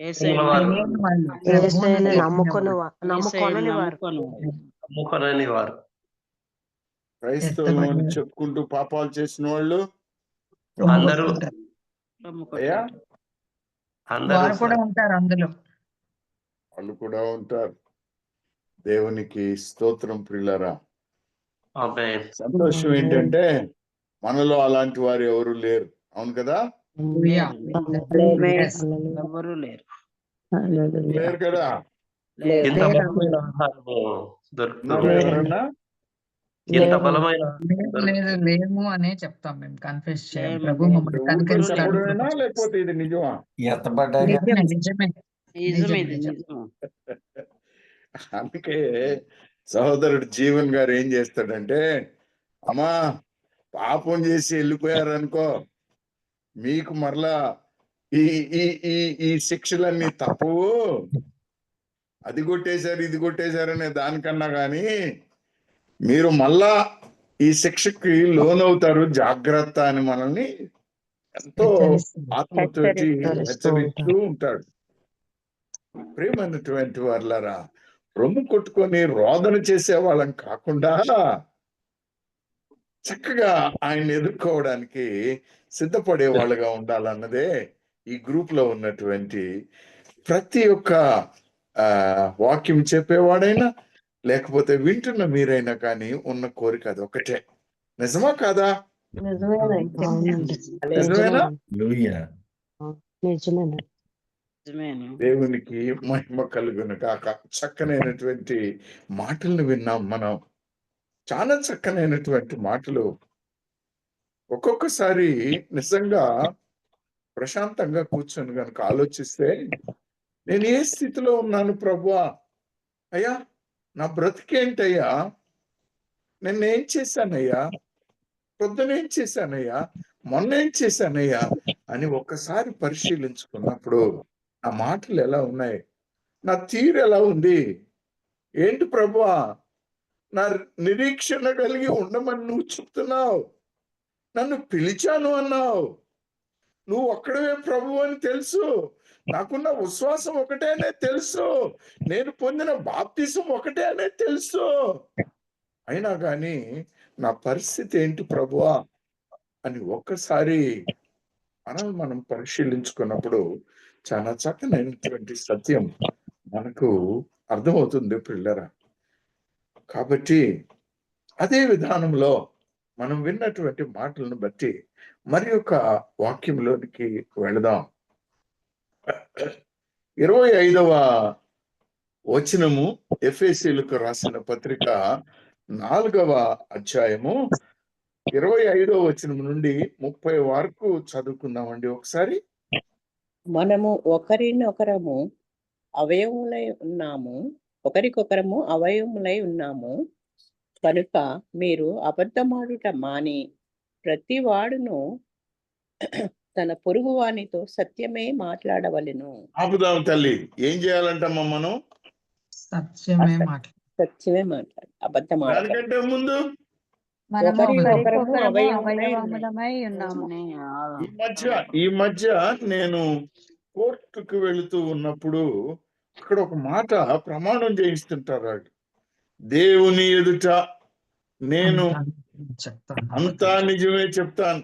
యేసయ్యను వారు యేసయ్యను నమ్ముకొనని వారు. నమ్ముకొనని వారు. క్రైస్తవులు అని చెప్పుకుంటూ పాపాలు చేసిన వాళ్ళు అందరూ అయ్యా వారు కూడా ఉంటారు అందులో. వాళ్ళు కూడా ఉంటారు. దేవునికి స్తోత్రం ప్రియులారా. ఆమేన్. సంతోషం ఏంటంటే మనలో అలాంటి వారు ఎవరు లేరు. అవును కదా? ఎవరు లేరు. లేరు కదా? ఇంత బలమైన ఆహారము దొరుకుతుంది. ఎవరన్నా ఇంత బలమైన లేదు లేము అనే చెప్తాం మేము. కన్ఫెస్ చేయం. లేము, ప్రభు లేము. మమ్మల్ని కనికరిస్తాడు. చెప్పడమేనా లేకపోతే ఇది నిజమా? నిజమే నిజమే. నిజం ఇది, నిజం. నిజం. అందుకే సహోదరుడు జీవన్ గారు ఏం చేస్తాడంటే, అమ్మా పాపం చేసి వెళ్ళిపోయారనుకో, మీకు మరలా ఈ ఈ ఈ ఈ శిక్షలన్నీ తప్పవు, అది కొట్టేశారు ఇది కొట్టేశారు అనే దానికన్నా కానీ మీరు మళ్ళా ఈ శిక్షకి లోనవుతారు, జాగ్రత్త అని మనల్ని ఎంతో ఆత్మతోటి హెచ్చరిస్తూ ఉంటాడు. ప్రేమైనటువంటి వాళ్ళరా, రొమ్ము కొట్టుకొని రోదన చేసే వాళ్ళం కాకుండా చక్కగా ఆయన ఎదుర్కోవడానికి సిద్ధపడే వాళ్ళుగా ఉండాలన్నదే ఈ గ్రూప్ లో ఉన్నటువంటి ప్రతి ఒక్క వాక్యం చెప్పేవాడైనా లేకపోతే వింటున్న మీరైనా కానీ ఉన్న కోరిక అది ఒకటే. నిజమా కాదా? నిజమేనా? దేవునికి మహిమ కలుగును కాక. చక్కనైనటువంటి మాటలను విన్నాం మనం. చాలా చక్కనైనటువంటి మాటలు. ఒక్కొక్కసారి నిజంగా ప్రశాంతంగా కూర్చొని కనుక ఆలోచిస్తే, నేను ఏ స్థితిలో ఉన్నాను ప్రభువా, అయ్యా నా బ్రతికేంటయ్యా, నిన్నేం చేశానయ్యా, పొద్దునేం చేశానయ్యా, మొన్నేం చేశానయ్యా అని ఒక్కసారి పరిశీలించుకున్నప్పుడు నా మాటలు ఎలా ఉన్నాయి, నా తీరు ఎలా ఉంది, ఏంటి ప్రభువా నా నిరీక్షణ కలిగి ఉండమని నువ్వు చెప్తున్నావు, నన్ను పిలిచాను అన్నావు, నువ్వు ఒక్కడవే ప్రభు అని తెలుసు, నాకున్న విశ్వాసం ఒకటే అనేది తెలుసు, నేను పొందిన బాప్తిసం ఒకటే అనేది తెలుసు, అయినా కానీ నా పరిస్థితి ఏంటి ప్రభువా అని ఒక్కసారి మనం పరిశీలించుకున్నప్పుడు చాలా చక్కనైనటువంటి సత్యం మనకు అర్థమవుతుంది పిల్లరా. కాబట్టి అదే విధానంలో మనం విన్నటువంటి మాటలను బట్టి మరి ఒక వాక్యంలోనికి వెళదాం. 25వ వచనము, ఎఫెసీయులకు రాసిన పత్రిక 4వ అధ్యాయము 25వ వచనం నుండి 30 వరకు చదువుకుందామండి ఒకసారి. మనము ఒకరినొకరము అవయములై ఉన్నాము, ఒకరికొకరము అవయములై ఉన్నాము కనుక మీరు అబద్ధమాడుట మాని ప్రతి వాడును తన పొరుగు వానితో సత్యమే మాట్లాడవలెను. ఆపుదాం తల్లి. ఏం చేయాలంటమ్మా మనం? సత్యమే మాట్లాడు, అబద్ధం దానికంటే ముందు ఒకరికొకరము అవయవములమై ఉన్నాము. ఈ మధ్య నేను కోర్టుకు వెళుతూ ఉన్నప్పుడు అక్కడ ఒక మాట ప్రమాణం చేయిస్తుంటారు వాళ్ళు. దేవుని ఎదుట నేను అంతా నిజమే చెప్తాను,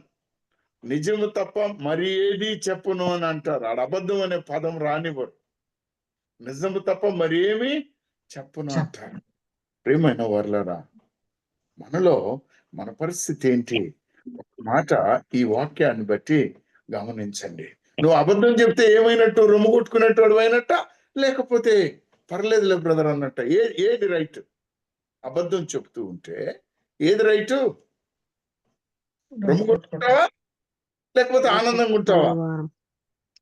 నిజము తప్ప మరి ఏది చెప్పను అని అంటారు. ఆడ అబద్ధం అనే పదం రానివ్వరు, నిజము తప్ప మరి ఏమి చెప్పను అంటారు. ప్రియమైన వర్లరా, మనలో మన పరిస్థితి ఏంటి? ఒక మాట ఈ వాక్యాన్ని బట్టి గమనించండి. నువ్వు అబద్ధం చెప్తే ఏమైనట్టు? రొమ్ము కొట్టుకునేట్టు అయినట్ట, లేకపోతే పర్లేదులే బ్రదర్ అన్నట్ట? ఏది రైట్? అబద్ధం చెప్తూ ఉంటే ఏది రైట్? రొమ్ము కొట్టుకుంటావా లేకపోతే ఆనందంగా ఉంటావా?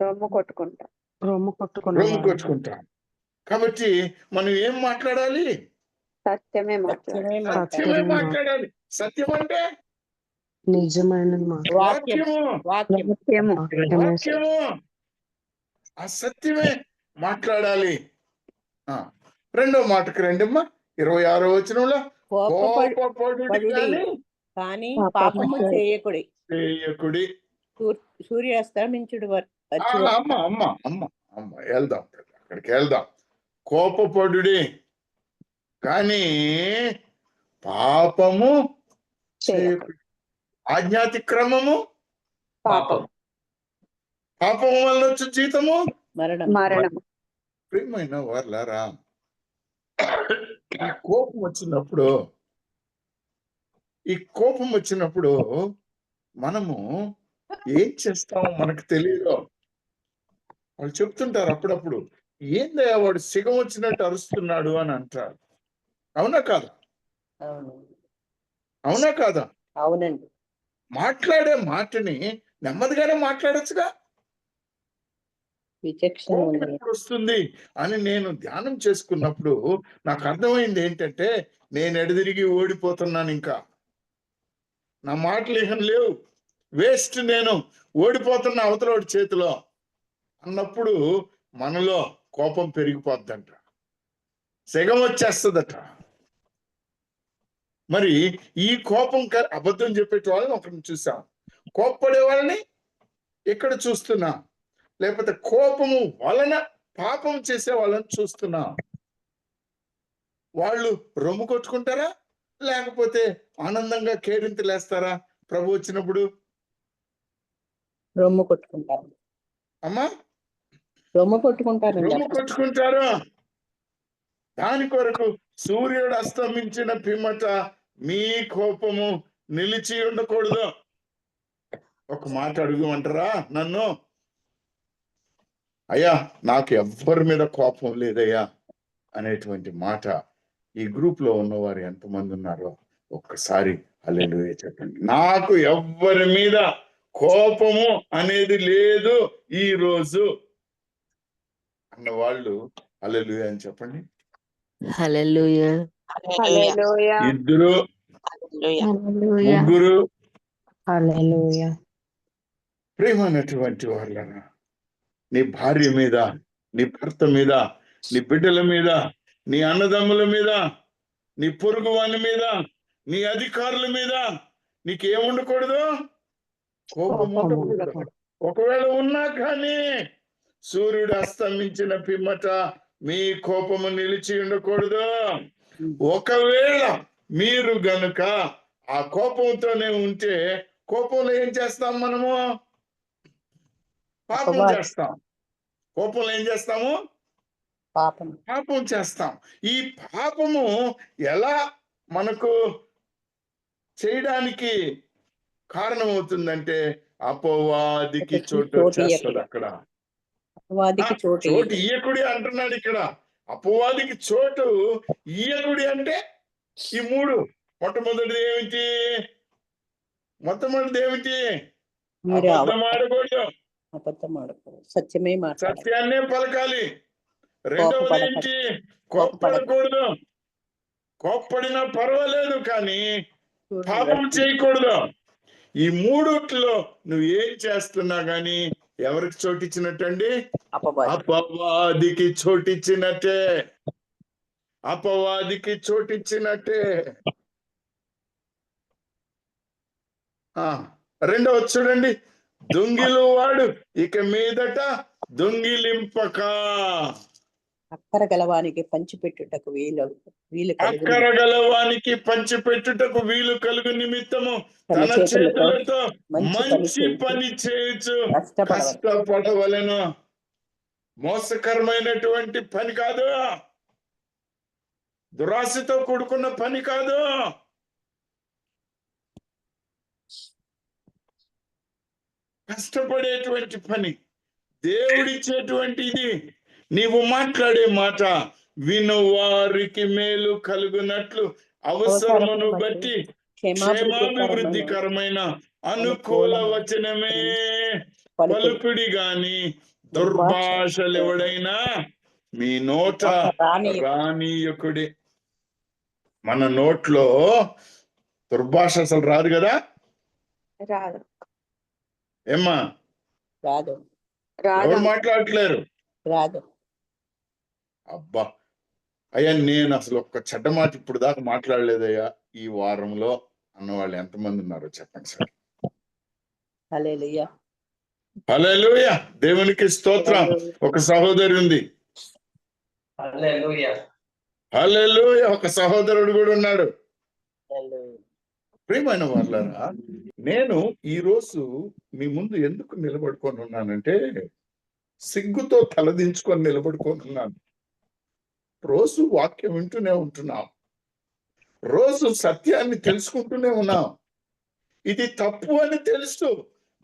రొమ్ము కొట్టుకుంటా. కాబట్టి మనం ఏం మాట్లాడాలి? సత్యమే మాట్లాడాలి. సత్యం అంటే నిజమైన వాక్యము. ఆ సత్యమే మాట్లాడాలి. రెండో మాటకు రండమ్మా, 26వ వచనంలో, కానీ పాపము చేయకుడి, చేయకుడి, సూర్యాస్తమించుడు అమ్మ అమ్మ అమ్మ అమ్మ వెళ్దాం, అక్కడికి వెళ్దాం. కోపపడుడి కానీ పాపము చేయకు. ఆజ్ఞాతిక్రమము పాపం, పాపము వల్ల వచ్చే జీతము మరణం. ప్రియమైన వాళ్ళారా, ఈ కోపం వచ్చినప్పుడు మనము ఏం చేస్తామో మనకు తెలియదు. వాళ్ళు చెప్తుంటారు అప్పుడప్పుడు, ఏందయ్యా వాడు సిగం వచ్చినట్టు అరుస్తున్నాడు అని అంటారు. అవునా కాదా? అవునా కాదా? అవునండి. మాట్లాడే మాటని నెమ్మదిగానే మాట్లాడొచ్చుగా. విచక్షణ కోపం ఎప్పుడు వస్తుంది అని నేను ధ్యానం చేసుకున్నప్పుడు నాకు అర్థమైంది ఏంటంటే, నేను ఎడదిరిగి ఓడిపోతున్నాను, ఇంకా నా మాటలు ఏం లేవు, వేస్ట్, నేను ఓడిపోతున్న అవతలోడి చేతిలో అన్నప్పుడు మనలో కోపం పెరిగిపోద్దంట, సెగం వచ్చేస్తుందట. మరి ఈ కోపం అబద్ధం చెప్పేటి వాళ్ళని ఒకరిని చూసాం, కోప్పడే వాళ్ళని ఇక్కడ చూస్తున్నా, లేకపోతే కోపము వలన పాపం చేసే వాళ్ళని చూస్తున్నా. వాళ్ళు రొమ్ము కొట్టుకుంటారా, లేకపోతే ఆనందంగా కేరింతలేస్తారా ప్రభు వచ్చినప్పుడు? రొమ్ము కొట్టుకుంటారు. అమ్మా, రొమ్ము కొట్టుకుంటారు. రొమ్ము కొట్టుకుంటారు. దాని కొరకు సూర్యుడు అస్తమించిన పిమ్మట మీ కోపము నిలిచి ఉండకూడదు. ఒక మాట అడుగుమంటారా నన్ను? అయ్యా నాకు ఎవ్వరి మీద కోపం లేదయ్యా అనేటువంటి మాట ఈ గ్రూప్ లో ఉన్నవారు ఎంతమంది ఉన్నారో ఒక్కసారి హల్లెలూయా చెప్పండి. నాకు ఎవ్వరి మీద కోపము అనేది లేదు ఈ రోజు అన్న వాళ్ళు హల్లెలూయా అని చెప్పండి. హల్లెలూయా. హల్లెలూయా. ఇద్దరు, ముగ్గురు, హల్లెలూయా. ప్రేమైనటువంటి వాళ్ళన నీ భార్య మీద, నీ భర్త మీద, నీ బిడ్డల మీద, నీ అన్నదమ్ముల మీద, నీ పొరుగు వాని మీద, నీ అధికారుల మీద నీకేముండకూడదు? కోపం ఉండకూడదు. ఒకవేళ ఉన్నా కానీ సూర్యుడు అస్తమించిన పిమ్మట మీ కోపము నిలిచి ఉండకూడదు. ఒకవేళ మీరు గనుక ఆ కోపంతోనే ఉంటే, కోపంలో ఏం చేస్తాం మనము? పాపం చేస్తాం. కోపంలో ఏం చేస్తాము? పాపం చేస్తాం. ఈ పాపము ఎలా మనకు చేయడానికి కారణమవుతుందంటే, అపవాదికి చోటు వచ్చేస్తుంది. అక్కడ చోటు ఇయ్యకుడి అంటున్నాడు ఇక్కడ. అపవాదికి చోటు ఇయ్యకుడి అంటే ఈ మూడు. మొట్టమొదటిది ఏమిటి? అబద్ధం ఆడకూడదు, సత్యాన్నే పలకాలి. రెండవది ఏంటి? కోప్పడకూడదు. కోప్పడినా పర్వాలేదు కానీ పాపం చేయకూడదు. ఈ మూడుట్లో నువ్వు ఏం చేస్తున్నా గాని ఎవరికి చోటిచ్చినట్టండి? అపవాదికి చోటిచ్చినట్టే. అపవాదికి చోటిచ్చినట్టే. రెండవది చూడండి, దొంగిలు వాడు ఇక మీదట దొంగిలింపక. అక్కర గలవానికి పంచిపెట్టుటకు వీలు కలుగు నిమిత్తము తన చేతులతో మంచి పని చేయొచ్చు కష్టపడవలెను. మోసకరమైనటువంటి పని కాదు, దురాశతో కూడుకున్న పని కాదు. కష్టపడేటువంటి పని, దేవుడిచ్చేటువంటిది. నీవు మాట్లాడే మాట విను వారికి మేలు కలుగునట్లు అవసరమును బట్టి క్షేమాభివృద్ధికరమైన అనుకూల వచనమే పలుకుడి గాని దుర్భాషలెవడైనా మీ నోట రానీయకుడి. మన నోట్లో దుర్భాష అసలు రాదు కదా? రాదు. ఏమ్మా? రాదు. ఎవరు మాట్లాడట్లేరు? రాదు. అబ్బా అయ్యా, నేను అసలు ఒక్క చెడ్డ మాట ఇప్పుడు దాకా మాట్లాడలేదయ్యా ఈ వారంలో అన్నవాళ్ళు ఎంతమంది ఉన్నారో చెప్పండి సార్. హల్లెలూయా. హల్లెలూయా, దేవునికి స్తోత్రం. ఒక సహోదరి ఉంది. హల్లెలూయా. హల్లెలూయా, ఒక సహోదరుడు కూడా ఉన్నాడు. ప్రియమైన వాళ్ళారా, నేను ఈ రోజు మీ ముందు ఎందుకు నిలబడుకొని ఉన్నానంటే, సిగ్గుతో తలదించుకొని నిలబడుకొని ఉన్నాను. రోజు వాక్యం వింటూనే ఉంటున్నాం, రోజు సత్యాన్ని తెలుసుకుంటూనే ఉన్నాం. ఇది తప్పు అని తెలుసు,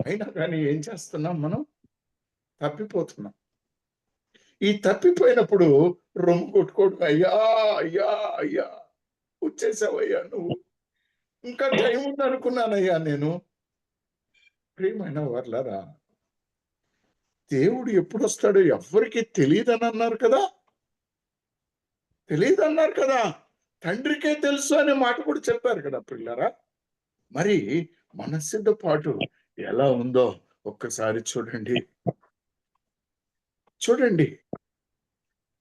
అయినా కానీ ఏం చేస్తున్నాం? మనం తప్పిపోతున్నాం. ఈ తప్పిపోయినప్పుడు రొమ్ము కొట్టుకోవడం, అయ్యా అయ్యా అయ్యా వచ్చేసావయ్యా, నువ్వు ఇంకా టైం ఉంది అనుకున్నానయ్యా నేను. ప్రియమైన వాళ్ళారా, దేవుడు ఎప్పుడు వస్తాడో ఎవ్వరికి తెలియదని అన్నారు కదా, తెలియదన్నారు కదా. తండ్రికే తెలుసు అనే మాట కూడా చెప్పారు కదా పిల్లరా. మరి మన సిద్ధపాటు ఎలా ఉందో ఒక్కసారి చూడండి. చూడండి,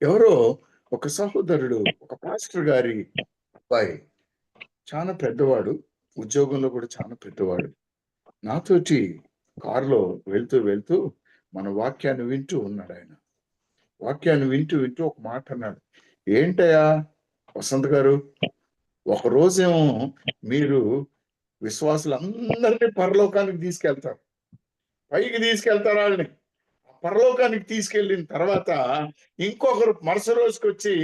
ఎవరో ఒక సహోదరుడు, ఒక పాస్టర్ గారి అబ్బాయి, చాలా పెద్దవాడు, ఉద్యోగంలో కూడా చాలా పెద్దవాడు, నాతోటి కారులో వెళ్తూ వెళ్తూ మన వాక్యాన్ని వింటూ ఉన్నాడు. ఆయన వాక్యాన్ని వింటూ వింటూ ఒక మాట అన్నాడు. ఏంటయ్యా వసంత్ గారు, ఒకరోజేమో మీరు విశ్వాసులందరినీ పరలోకానికి తీసుకెళ్తారు, పైకి తీసుకెళ్తారు. వాళ్ళని పరలోకానికి తీసుకెళ్ళిన తర్వాత ఇంకొకరు మరుసటి రోజుకి వచ్చి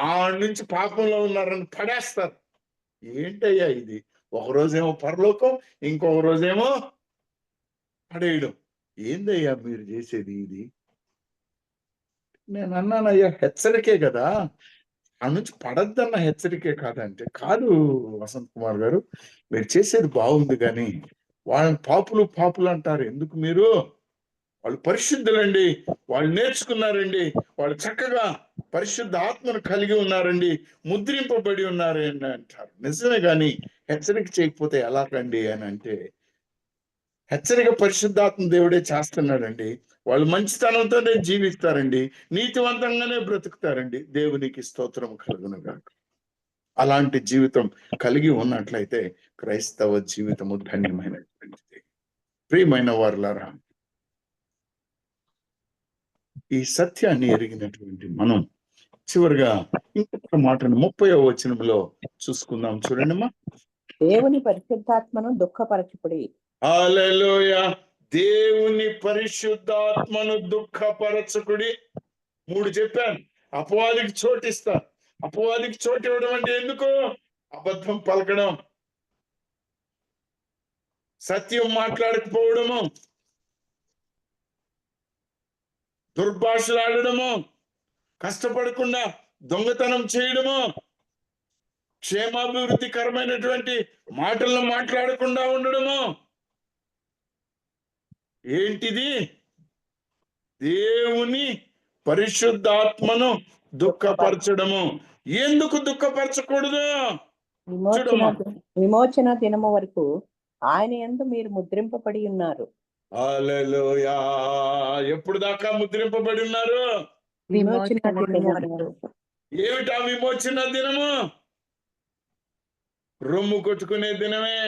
ఆ నుంచి పాపంలో ఉన్నారని పడేస్తారు. ఏంటయ్యా ఇది? ఒకరోజేమో పరలోకం, ఇంకొక రోజేమో పడేయడం. ఏందయ్యా మీరు చేసేది ఇది? నేను అన్నానయ్యా, హెచ్చరికే కదా, ఆ నుంచి పడద్దన్న హెచ్చరికే కాదంటే. కాదు వసంత్ కుమార్ గారు, మీరు చేసేది బాగుంది, కానీ వాళ్ళని పాపులు పాపులు అంటారు ఎందుకు మీరు? వాళ్ళు పరిశుద్ధులండి, వాళ్ళు నేర్చుకున్నారండి, వాళ్ళు చక్కగా పరిశుద్ధ ఆత్మను కలిగి ఉన్నారండి, ముద్రింపబడి ఉన్నారండి అంటారు. నిజమే, కానీ హెచ్చరిక చేయకపోతే ఎలాగండి అని అంటే, హెచ్చరిక పరిశుద్ధాత్మ దేవుడే చేస్తున్నాడండి. వాళ్ళు మంచితనంతోనే జీవిస్తారండి, నీతివంతంగానే బ్రతుకుతారండి. దేవునికి స్తోత్రం కలుగునుగా. అలాంటి జీవితం కలిగి ఉన్నట్లయితే క్రైస్తవ జీవితము ధన్యమైనటువంటిది. ప్రియమైన వారులారా, ఈ సత్యాన్ని ఎరిగినటువంటి మనం చివరిగా ఇంకొక మాటను 30వ వచనంలో చూసుకుందాం. చూడండిమ్మా. దేవుని పరిశుద్ధాత్మను దుఃఖపరచుకుడి. హల్లెలూయా, దేవుని పరిశుద్ధాత్మను దుఃఖపరచుకుడి. 3 చెప్పాను. అపవాదికి చోటిస్తా. అపవాదికి చోటు ఇవ్వడం అంటే ఎందుకు? అబద్ధం పలకడం, సత్యం మాట్లాడకపోవడము, దుర్భాషలాడడము, కష్టపడకుండా దొంగతనం చేయడము, క్షేమాభివృద్ధికరమైనటువంటి మాటలను మాట్లాడకుండా ఉండడము. ఏంటిది? దేవుని పరిశుద్ధాత్మను దుఃఖపరచడము. ఎందుకు దుఃఖపరచకూడదు? విమోచన దినము వరకు ఆయన యందు మీరు ముద్రింపబడి ఉన్నారు. హల్లెలూయా, ఎప్పుడు దాకా ముద్రింపబడి ఉన్నారు? విమోచన దినము వరకు. ఏమిటా విమోచన దినము? రొమ్ము కొట్టుకునే దినమే.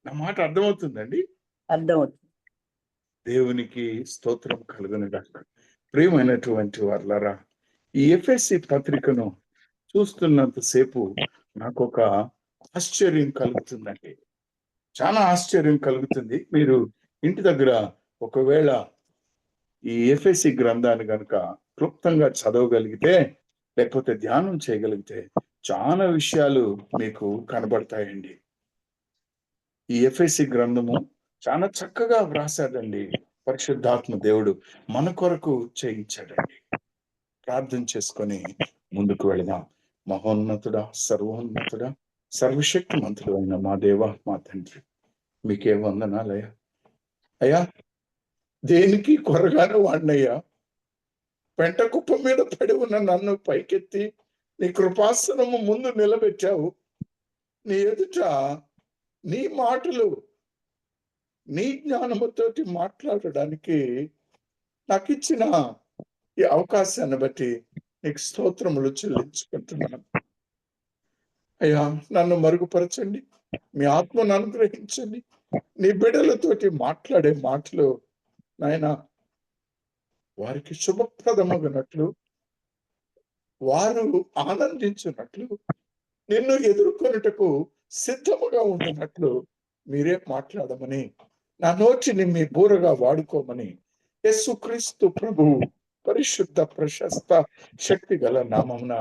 నా మాట అర్థమవుతుందండి? అర్థమవుతుంది. దేవునికి స్తోత్రం కలుగునుగాక. ప్రియమైనటువంటి వాళ్ళారా, ఈ ఎఫెసీ పత్రికను చూస్తున్నంతసేపు నాకు ఒక ఆశ్చర్యం కలుగుతుందండి, చాలా ఆశ్చర్యం కలుగుతుంది. మీరు ఇంటి దగ్గర ఒకవేళ ఈ ఎఫెసీ గ్రంథాన్ని కనుక క్లుప్తంగా చదవగలిగితే, లేకపోతే ధ్యానం చేయగలిగితే చాలా విషయాలు మీకు కనబడతాయండి. ఈ ఎఫెసీ గ్రంథము చాలా చక్కగా వ్రాసాడండి పరిశుద్ధాత్మ దేవుడు, మన కొరకు చేయించాడండి. ప్రార్థన చేసుకొని ముందుకు వెళదాం. మహోన్నతుడా, సర్వోన్నతుడా, సర్వశక్తిమంతుడు అయిన మా దేవ, మా తండ్రి, మీకే వందనాలయ్యా. అయ్యా, దేనికి కొరగానే వాడినయ్యా, పెంట కుప్ప మీద పడి ఉన్న నన్ను పైకెత్తి నీ కృపాసనము ముందు నిలబెట్టావు. నీ ఎదుట నీ మాటలు, నీ జ్ఞానముతోటి మాట్లాడడానికి నాకు ఇచ్చిన ఈ అవకాశాన్ని బట్టి నీకు స్తోత్రములు చెల్లించుకుంటున్నాను. అయ్యా, నన్ను మరుగుపరచండి, మీ ఆత్మను అనుగ్రహించండి, నీ బిడ్డలతోటి మాట్లాడే మాటలు నాయన వారికి శుభప్రదమగినట్లు, వారు ఆనందించినట్లు, నిన్ను ఎదుర్కొనుటకు సిద్ధముగా ఉండినట్లు మీరే మాట్లాడమని, నా నోటిని మీ బూరగా వాడుకోమని యేసుక్రీస్తు ప్రభు పరిశుద్ధ ప్రశస్త శక్తి గల నామమున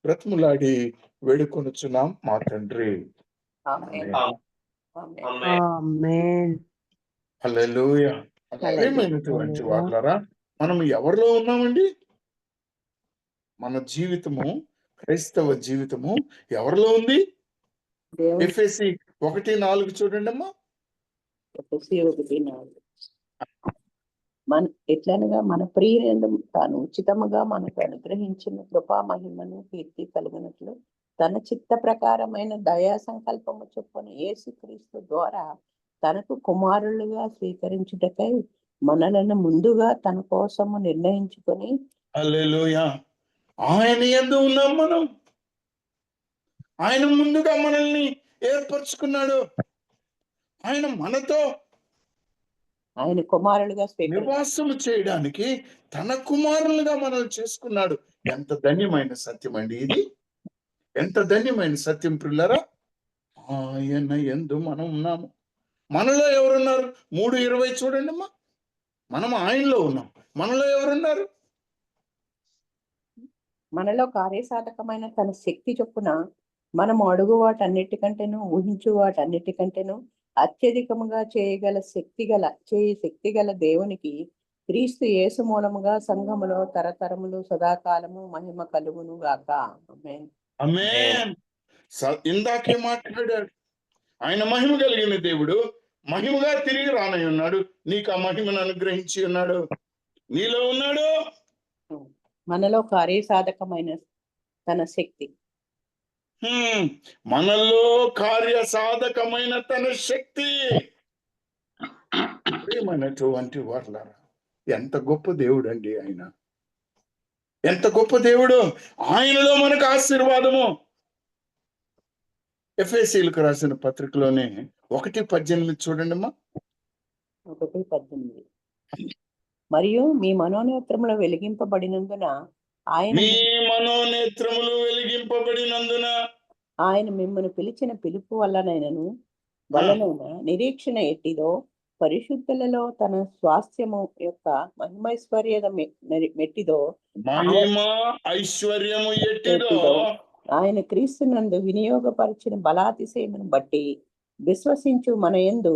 బ్రతిములాడి వేడుకొనుచున్నాం మా తండ్రి. ఆమేన్. ఆమేన్. ఆమేన్. ఆమేన్. ఆమేన్. హల్లెలూయా. హల్లెలూయా. ప్రియమైనటువంటి వాళ్ళారా, మనం ఎవరిలో ఉన్నామండి? మన జీవితము, క్రైస్తవ జీవితము ఎవరిలో ఉంది? దేవుని ఎఫెసీ 1:4 చూడండి అమ్మా. ఎఫెసీ 1:4. ఎట్లనగా మన ప్రియులందు తాను ఉచితముగా మనకు అనుగ్రహించిన కృపా మహిమను కీర్తి కలిగినట్లు తన చిత్త ప్రకారమైన దయా సంకల్పము చొప్పున యేసుక్రీస్తు ద్వారా తనకు కుమారులుగా స్వీకరించుటకై మనలను ముందుగా తన కోసము నిర్ణయించుకొని హల్లెలూయా. ఆయన యందు ఉన్నాం మనం. ఆయన ముందుగా మనల్ని ఏర్పరచుకున్నాడు. ఆయన మనతో ఆయన కుమారులుగా నివాసము చేయడానికి తన కుమారులుగా మనల్ని చేసుకున్నాడు. ఎంత ధన్యమైన సత్యం అండి ఇది! ఎంత ధన్యమైన సత్యం ప్రియులారా. ఆయన యందు మనం ఉన్నాము. మనలో ఎవరున్నారు? 3:20 చూడండి అమ్మా. మనం ఆయనలో ఉన్నాం. మనలో ఎవరున్నారు? మనలో కార్యసాధకమైన తన శక్తి చొప్పున మనము అడుగు వాటన్నిటికంటేను ఊహించు వాటన్నిటికంటేను అత్యధికముగా శక్తి గల దేవునికి క్రీస్తు యేసు మూలముగా సంఘములో తరతరములు సదాకాలము మహిమ కలుగును గాక. ఆమేన్. ఆమేన్. ఇందాకే మాట్లాడాడు. ఆయన మహిమ కలిగిన దేవుడు మహిమగా తిరిగి రానై ఉన్నాడు. నీకు ఆ మహిమను అనుగ్రహించి ఉన్నాడు. నీలో ఉన్నాడు. మనలో కార్యసాధకమైన తన శక్తి. మనలో కార్యసాధకమైన తన శక్తి. ప్రియమైనటువంటి వాళ్ళారా, ఎంత గొప్ప దేవుడు అండి ఆయన! ఎంత గొప్ప దేవుడు! ఆయనలో మనకు ఆశీర్వాదము. ఎఫెసీలకు రాసిన పత్రికలోనే 1:18 చూడండి అమ్మా. 1:18. మరియు మీ మనోనేత్రములు వెలిగింపబడినందున మీ మనోనేత్రములు వెలిగింపబడినందున ఆయన మిమ్మల్ని పిలిచిన పిలుపు వలనైన నిరీక్షణ ఎట్టిదో పరిశుద్ధులలో తన స్వాస్థ్యము యొక్క మహిమైశ్వర్యత మెట్టిదో మహిమ ఐశ్వర్యము ఎట్టిదో ఆయన క్రీస్తునందు వినియోగపరిచిన బలాతిశయమును బట్టి విశ్వసించు మన యందు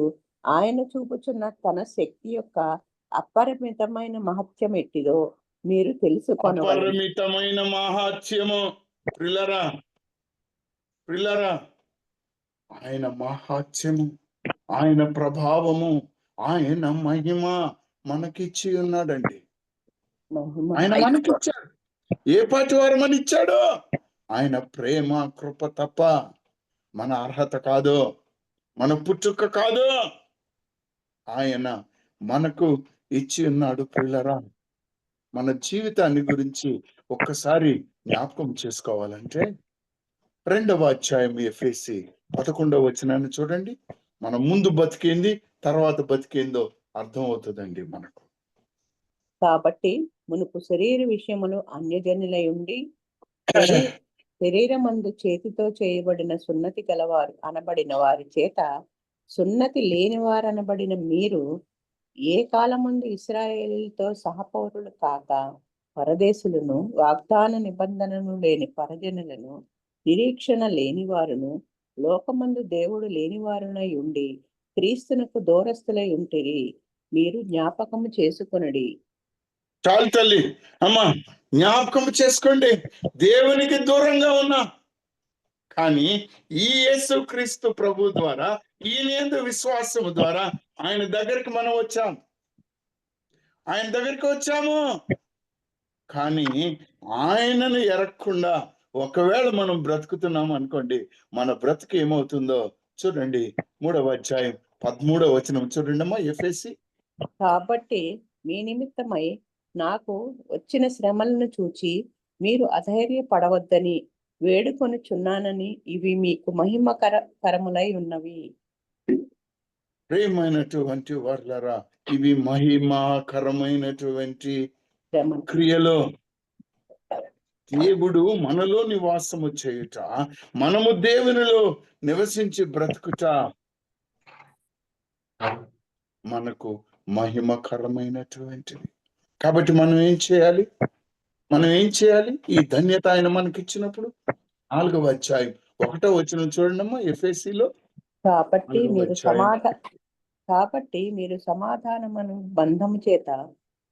ఆయన చూపుచున్న తన శక్తి యొక్క అపరిమితమైన మహత్యం ఎట్టిదో మీరు తెలుసుకొనవలెను. అపరిమితమైన మహాత్యము. ప్రియులారా, ఆయన మహాత్యము, ఆయన ప్రభావము, ఆయన మహిమ మనకిచ్చి ఉన్నాడండి. ఆయన మనకిచ్చాడు. ఏ పాటి వారు మనిచ్చాడు? ఆయన ప్రేమ కృప తప్ప మన అర్హత కాదు, మన పుట్టుక కాదు. ఆయన మనకు ఇచ్చి ఉన్నాడు. ప్రియులారా, మన జీవితాన్ని గురించి ఒక్కసారి జ్ఞాపకం చేసుకోవాలంటే 2వ అధ్యాయం ఎఫెసీ 11వ వచనాన్ని చూడండి. మనం ముందు బతికేంది, తర్వాత బతికేందో అర్థం అవుతుందండి మనకు. కాబట్టి మునుపు శరీర విషయములు అన్యజనులై ఉండి శరీరమందు చేతితో చేయబడిన సున్నతి గలవారు అనబడిన వారి చేత సున్నతి లేనివారు అనబడిన మీరు ఏ కాలముందు ఇశ్రాయేలుతో సహపౌరులు కాక పరదేశులను, వాగ్దాన నిబంధనను లేని పరజనులను, నిరీక్షణ లేని వారును, లోకమందు దేవుడు లేని వారునై ఉండి క్రీస్తునకు దూరస్తులై ఉంటిరి. మీరు జ్ఞాపకము చేసుకొనుడి. చాలు తల్లి, అమ్మా, జ్ఞాపకం చేసుకోండి. దేవునికి దూరంగా ఉన్నా కానీ ఈ యేసుక్రీస్తు ప్రభు ద్వారా, ఈయన విశ్వాసము ద్వారా ఆయన దగ్గరికి మనం వచ్చాం. ఆయన దగ్గరికి వచ్చాము. కానీ ఆయనను ఎరగకుండా ఒకవేళ మనం బ్రతుకుతున్నాం అనుకోండి, మన బ్రతుకు ఏమవుతుందో చూడండి. 3వ అధ్యాయం 13వ వచనం చూడండి అమ్మా. ఎఫెసీ. కాబట్టి మీ నిమిత్తమై నాకు వచ్చిన శ్రమలను చూచి మీరు అధైర్యపడవద్దని వేడుకొనుచున్నానని, ఇవి మీకు మహిమకరములై ఉన్నవి. ప్రియమైనటువంటి వారలారా, ఇవి మహిమాకరమైనటువంటి శ్రమ క్రియలు. దేవుడు మనలో నివాసము చేయుట, మనము దేవునిలో నివసించి బ్రతుకుట మనకు మహిమకరమైనటువంటిది. కాబట్టి మనం ఏం చేయాలి? ఈ ధన్యత ఆయన మనకి ఇచ్చినప్పుడు 4వ అధ్యాయం 1వ వచనం చూడండమ్మా. ఎఫెసీలో కాబట్టి మీరు సమాధానమును బంధము చేత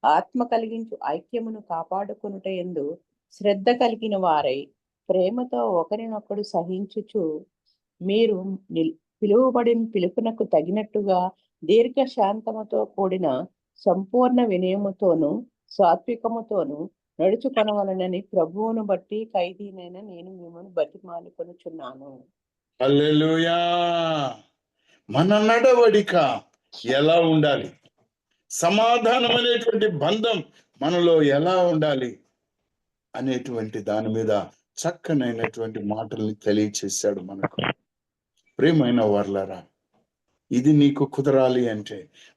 ఆత్మ కలిగించు ఐక్యమును కాపాడుకొనుట యందు శ్రద్ధ కలిగిన వారై ప్రేమతో ఒకరినొకడు సహించుచు మీరు పిలువబడిన పిలుపునకు తగినట్టుగా దీర్ఘ శాంతముతో కూడిన సంపూర్ణ వినయముతోను సాత్వికముతోను నడుచుకొనవలనని ప్రభువును బట్టి ఖైదీనైన నేను మిమ్మల్ని బతిమాలుకొనుచున్నాను. హల్లెలూయా. మన నడవడిక ఎలా ఉండాలి? సమాధానం అనేటువంటి బంధం మనలో ఎలా ఉండాలి అనేటువంటి దాని మీద చక్కనైనటువంటి మాటల్ని తెలియచేశాడు మనకు. ప్రియమైన వారలారా, ఇది నీకు కుదరాలి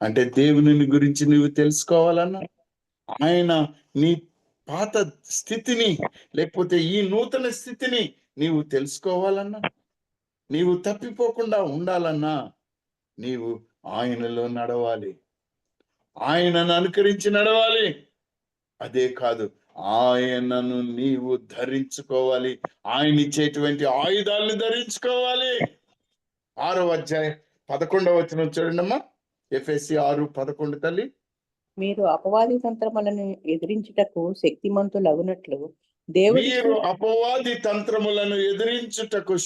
అంటే దేవుని గురించి నువ్వు తెలుసుకోవాలన్నా, ఆయన నీ పాత స్థితిని లేకపోతే ఈ నూతన స్థితిని నీవు తెలుసుకోవాలన్నా, నీవు తప్పిపోకుండా ఉండాలన్నా నీవు ఆయనలో నడవాలి, ఆయనను అనుకరించి నడవాలి. అదే కాదు, ఆయనను నీవు ధరించుకోవాలి, ఆయన ఇచ్చేటువంటి ఆయుధాలను ధరించుకోవాలి. 6వ అధ్యాయం 11వ వచనం చూడండమ్మా. ఎఫెసీ 6:11 తల్లి. మీరు అపవాది తంత్రములను ఎదిరించుటకు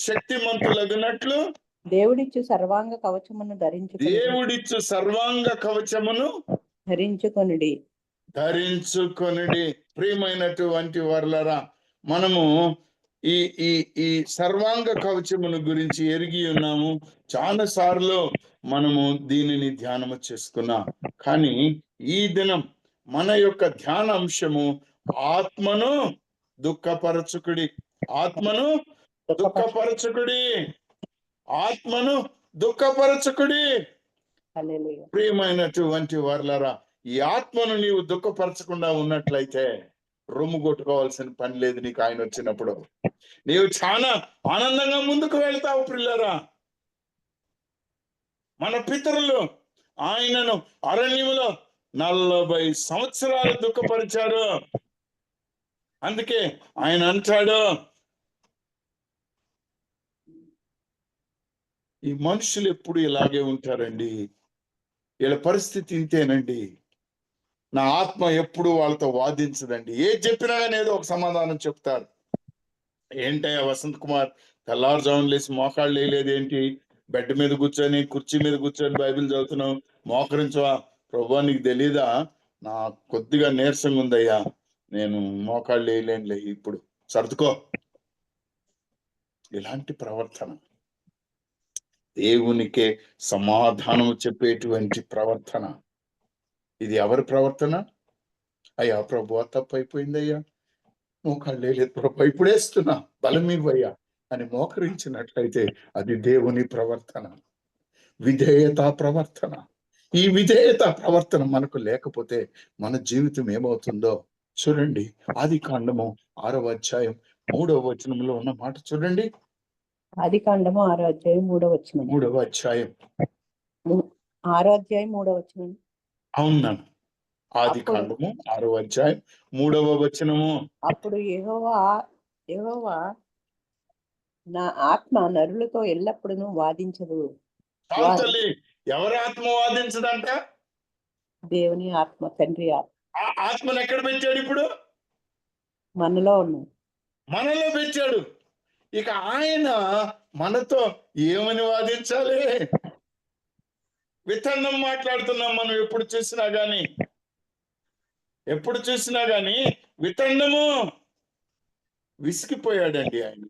శక్తిమంతులగునట్లు దేవుడిచ్చు సర్వాంగ కవచమును ధరించుకొనుడి. ప్రియమైనటువంటి వారలారా, మనము ఈ ఈ ఈ సర్వాంగ కవచమును గురించి ఎరిగి ఉన్నాము. చాలా సార్లు మనము దీనిని ధ్యానము చేసుకున్నాం. కానీ ఈ దినం మన యొక్క ధ్యాన అంశము ఆత్మను దుఃఖపరచుకుడి. ప్రియమైనటువంటి వారలారా, ఈ ఆత్మను నీవు దుఃఖపరచకుండా ఉన్నట్లయితే రొమ్ము కొట్టుకోవాల్సిన పని లేదు నీకు. ఆయన వచ్చినప్పుడు నీవు చాలా ఆనందంగా ముందుకు వెళ్తావు. పిల్లరా, మన పితరులు ఆయనను అరణ్యములో 40 సంవత్సరాలు దుఃఖపరిచారు. అందుకే ఆయన అంటాడు, ఈ మనుషులు ఎప్పుడు ఇలాగే ఉంటారండి, వీళ్ళ పరిస్థితి ఇంతేనండి, నా ఆత్మ ఎప్పుడు వాళ్ళతో వాదించదండి. ఏది చెప్పినా కానీ ఏదో ఒక సమాధానం చెప్తారు. ఏంటయ్యా వసంత్ కుమార్, తెల్లారుజామున లేసి మోకాళ్ళు వేయలేదేంటి, బెడ్ మీద కూర్చొని కుర్చీ మీద కూర్చొని బైబిల్ చదువుతున్నావు, మోకరించవా? ప్రభువా నీకు తెలీదా, నా కొద్దిగా నీరసంగా ఉందయ్యా, నేను మోకాళ్ళు వేయలేనులే, ఇప్పుడు సర్దుకో. ఇలాంటి ప్రవర్తన దేవునికే సమాధానం చెప్పేటువంటి ప్రవర్తన. ఇది ఎవరి ప్రవర్తన? అయ్యా ప్రభువా తప్పు అయిపోయిందయ్యా, మోకాళ్ళు వేయలేదు ప్రభు, ఇప్పుడు వేస్తున్నా, బలం ఇవ్వయ్యా అని మోకరించినట్లయితే అది దేవుని ప్రవర్తన, విధేయతా ప్రవర్తన. ఈ విధేయత ప్రవర్తన మనకు లేకపోతే మన జీవితం ఏమవుతుందో చూడండి. ఆదికాండము 6వ అధ్యాయం 3వ వచనంలో ఉన్న మాట చూడండి. ఆదికాండము 6వ అధ్యాయం 3వ వచనం. 3వ అధ్యాయం 6వ అధ్యాయం 3వ వచనం. అవునాను, ఆదికాండము 6వ అధ్యాయం 3వ వచనము. అప్పుడు యెహోవా నా ఆత్మ నరులతో ఎల్లప్పుడూ వాదించదు. తల్లి, ఎవరి ఆత్మ వాదించదంట? దేవుని ఆత్మ, తండ్రి ఆత్మ. ఆ ఆత్మను ఎక్కడ పెట్టాడు? ఇప్పుడు మనలో ఉన్నాడు, మనలో పెట్టాడు. ఇక ఆయన మనతో ఏమని వాదించాలి? వితండం మాట్లాడుతున్నాం మనం ఎప్పుడు చూసినా గాని వితండము. విసిగిపోయాడండి ఆయన.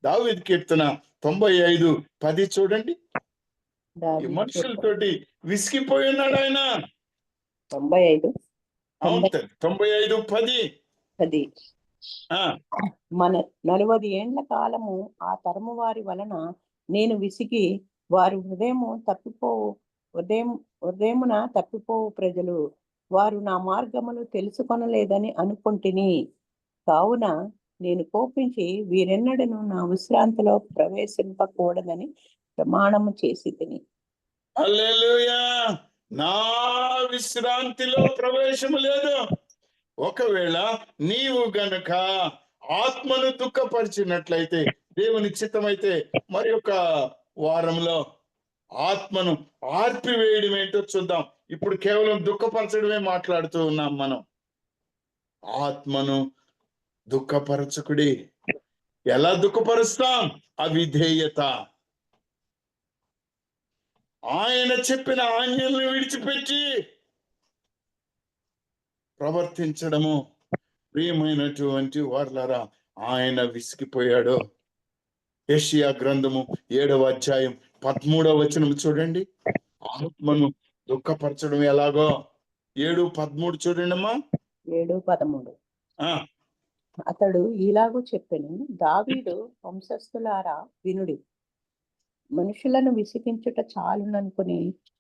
దావీదు కీర్తన 95:10 చూడండి. ఈ మనుషులతోటి విసిగిపోయి ఉన్నాడు ఆయన. 95:10. మన 40 ఏండ్ల కాలము ఆ తరము వారి వలన నేను విసిగి వారి హృదయము తప్పిపోవు ఉదయమున తప్పిపోవు ప్రజలు, వారు నా మార్గములు తెలుసుకొనలేదని అనుకుంటుని. కావున నేను కోపించి వీరెన్నడను నా విశ్రాంతిలో ప్రవేశింపకూడదని ప్రమాణము చేసి తిని. హల్లెలూయా. నా విశ్రాంతిలో ప్రవేశము లేదు. ఒకవేళ నీవు గనక ఆత్మను దుఃఖపరిచినట్లయితే, దేవుని చిత్తమైతే మరి ఒక వారంలో ఆత్మను ఆర్పివేయడం ఏంటో చూద్దాం. ఇప్పుడు కేవలం దుఃఖపరచడమే మాట్లాడుతూ ఉన్నాం మనం. ఆత్మను దుఃఖపరచకుడి. ఎలా దుఃఖపరుస్తాం? అవిధేయత. ఆయన చెప్పిన ఆజ్ఞలను విడిచిపెట్టి ప్రవర్తించడము. ప్రియమైనటువంటి వారలారా, ఆయన విసిగిపోయాడు. యెషయా గ్రంథము 7వ అధ్యాయం 13వ వచనం చూడండి. ఆత్మను దుఃఖపరచడం ఎలాగో 7:13 చూడండి అమ్మా. 7:13. ఆ, అతడు ఇలాగూ చెప్పెను, దావీదు వంశస్థులారా వినుడి, మనుషులను విసిగించుట చాలుననుకుని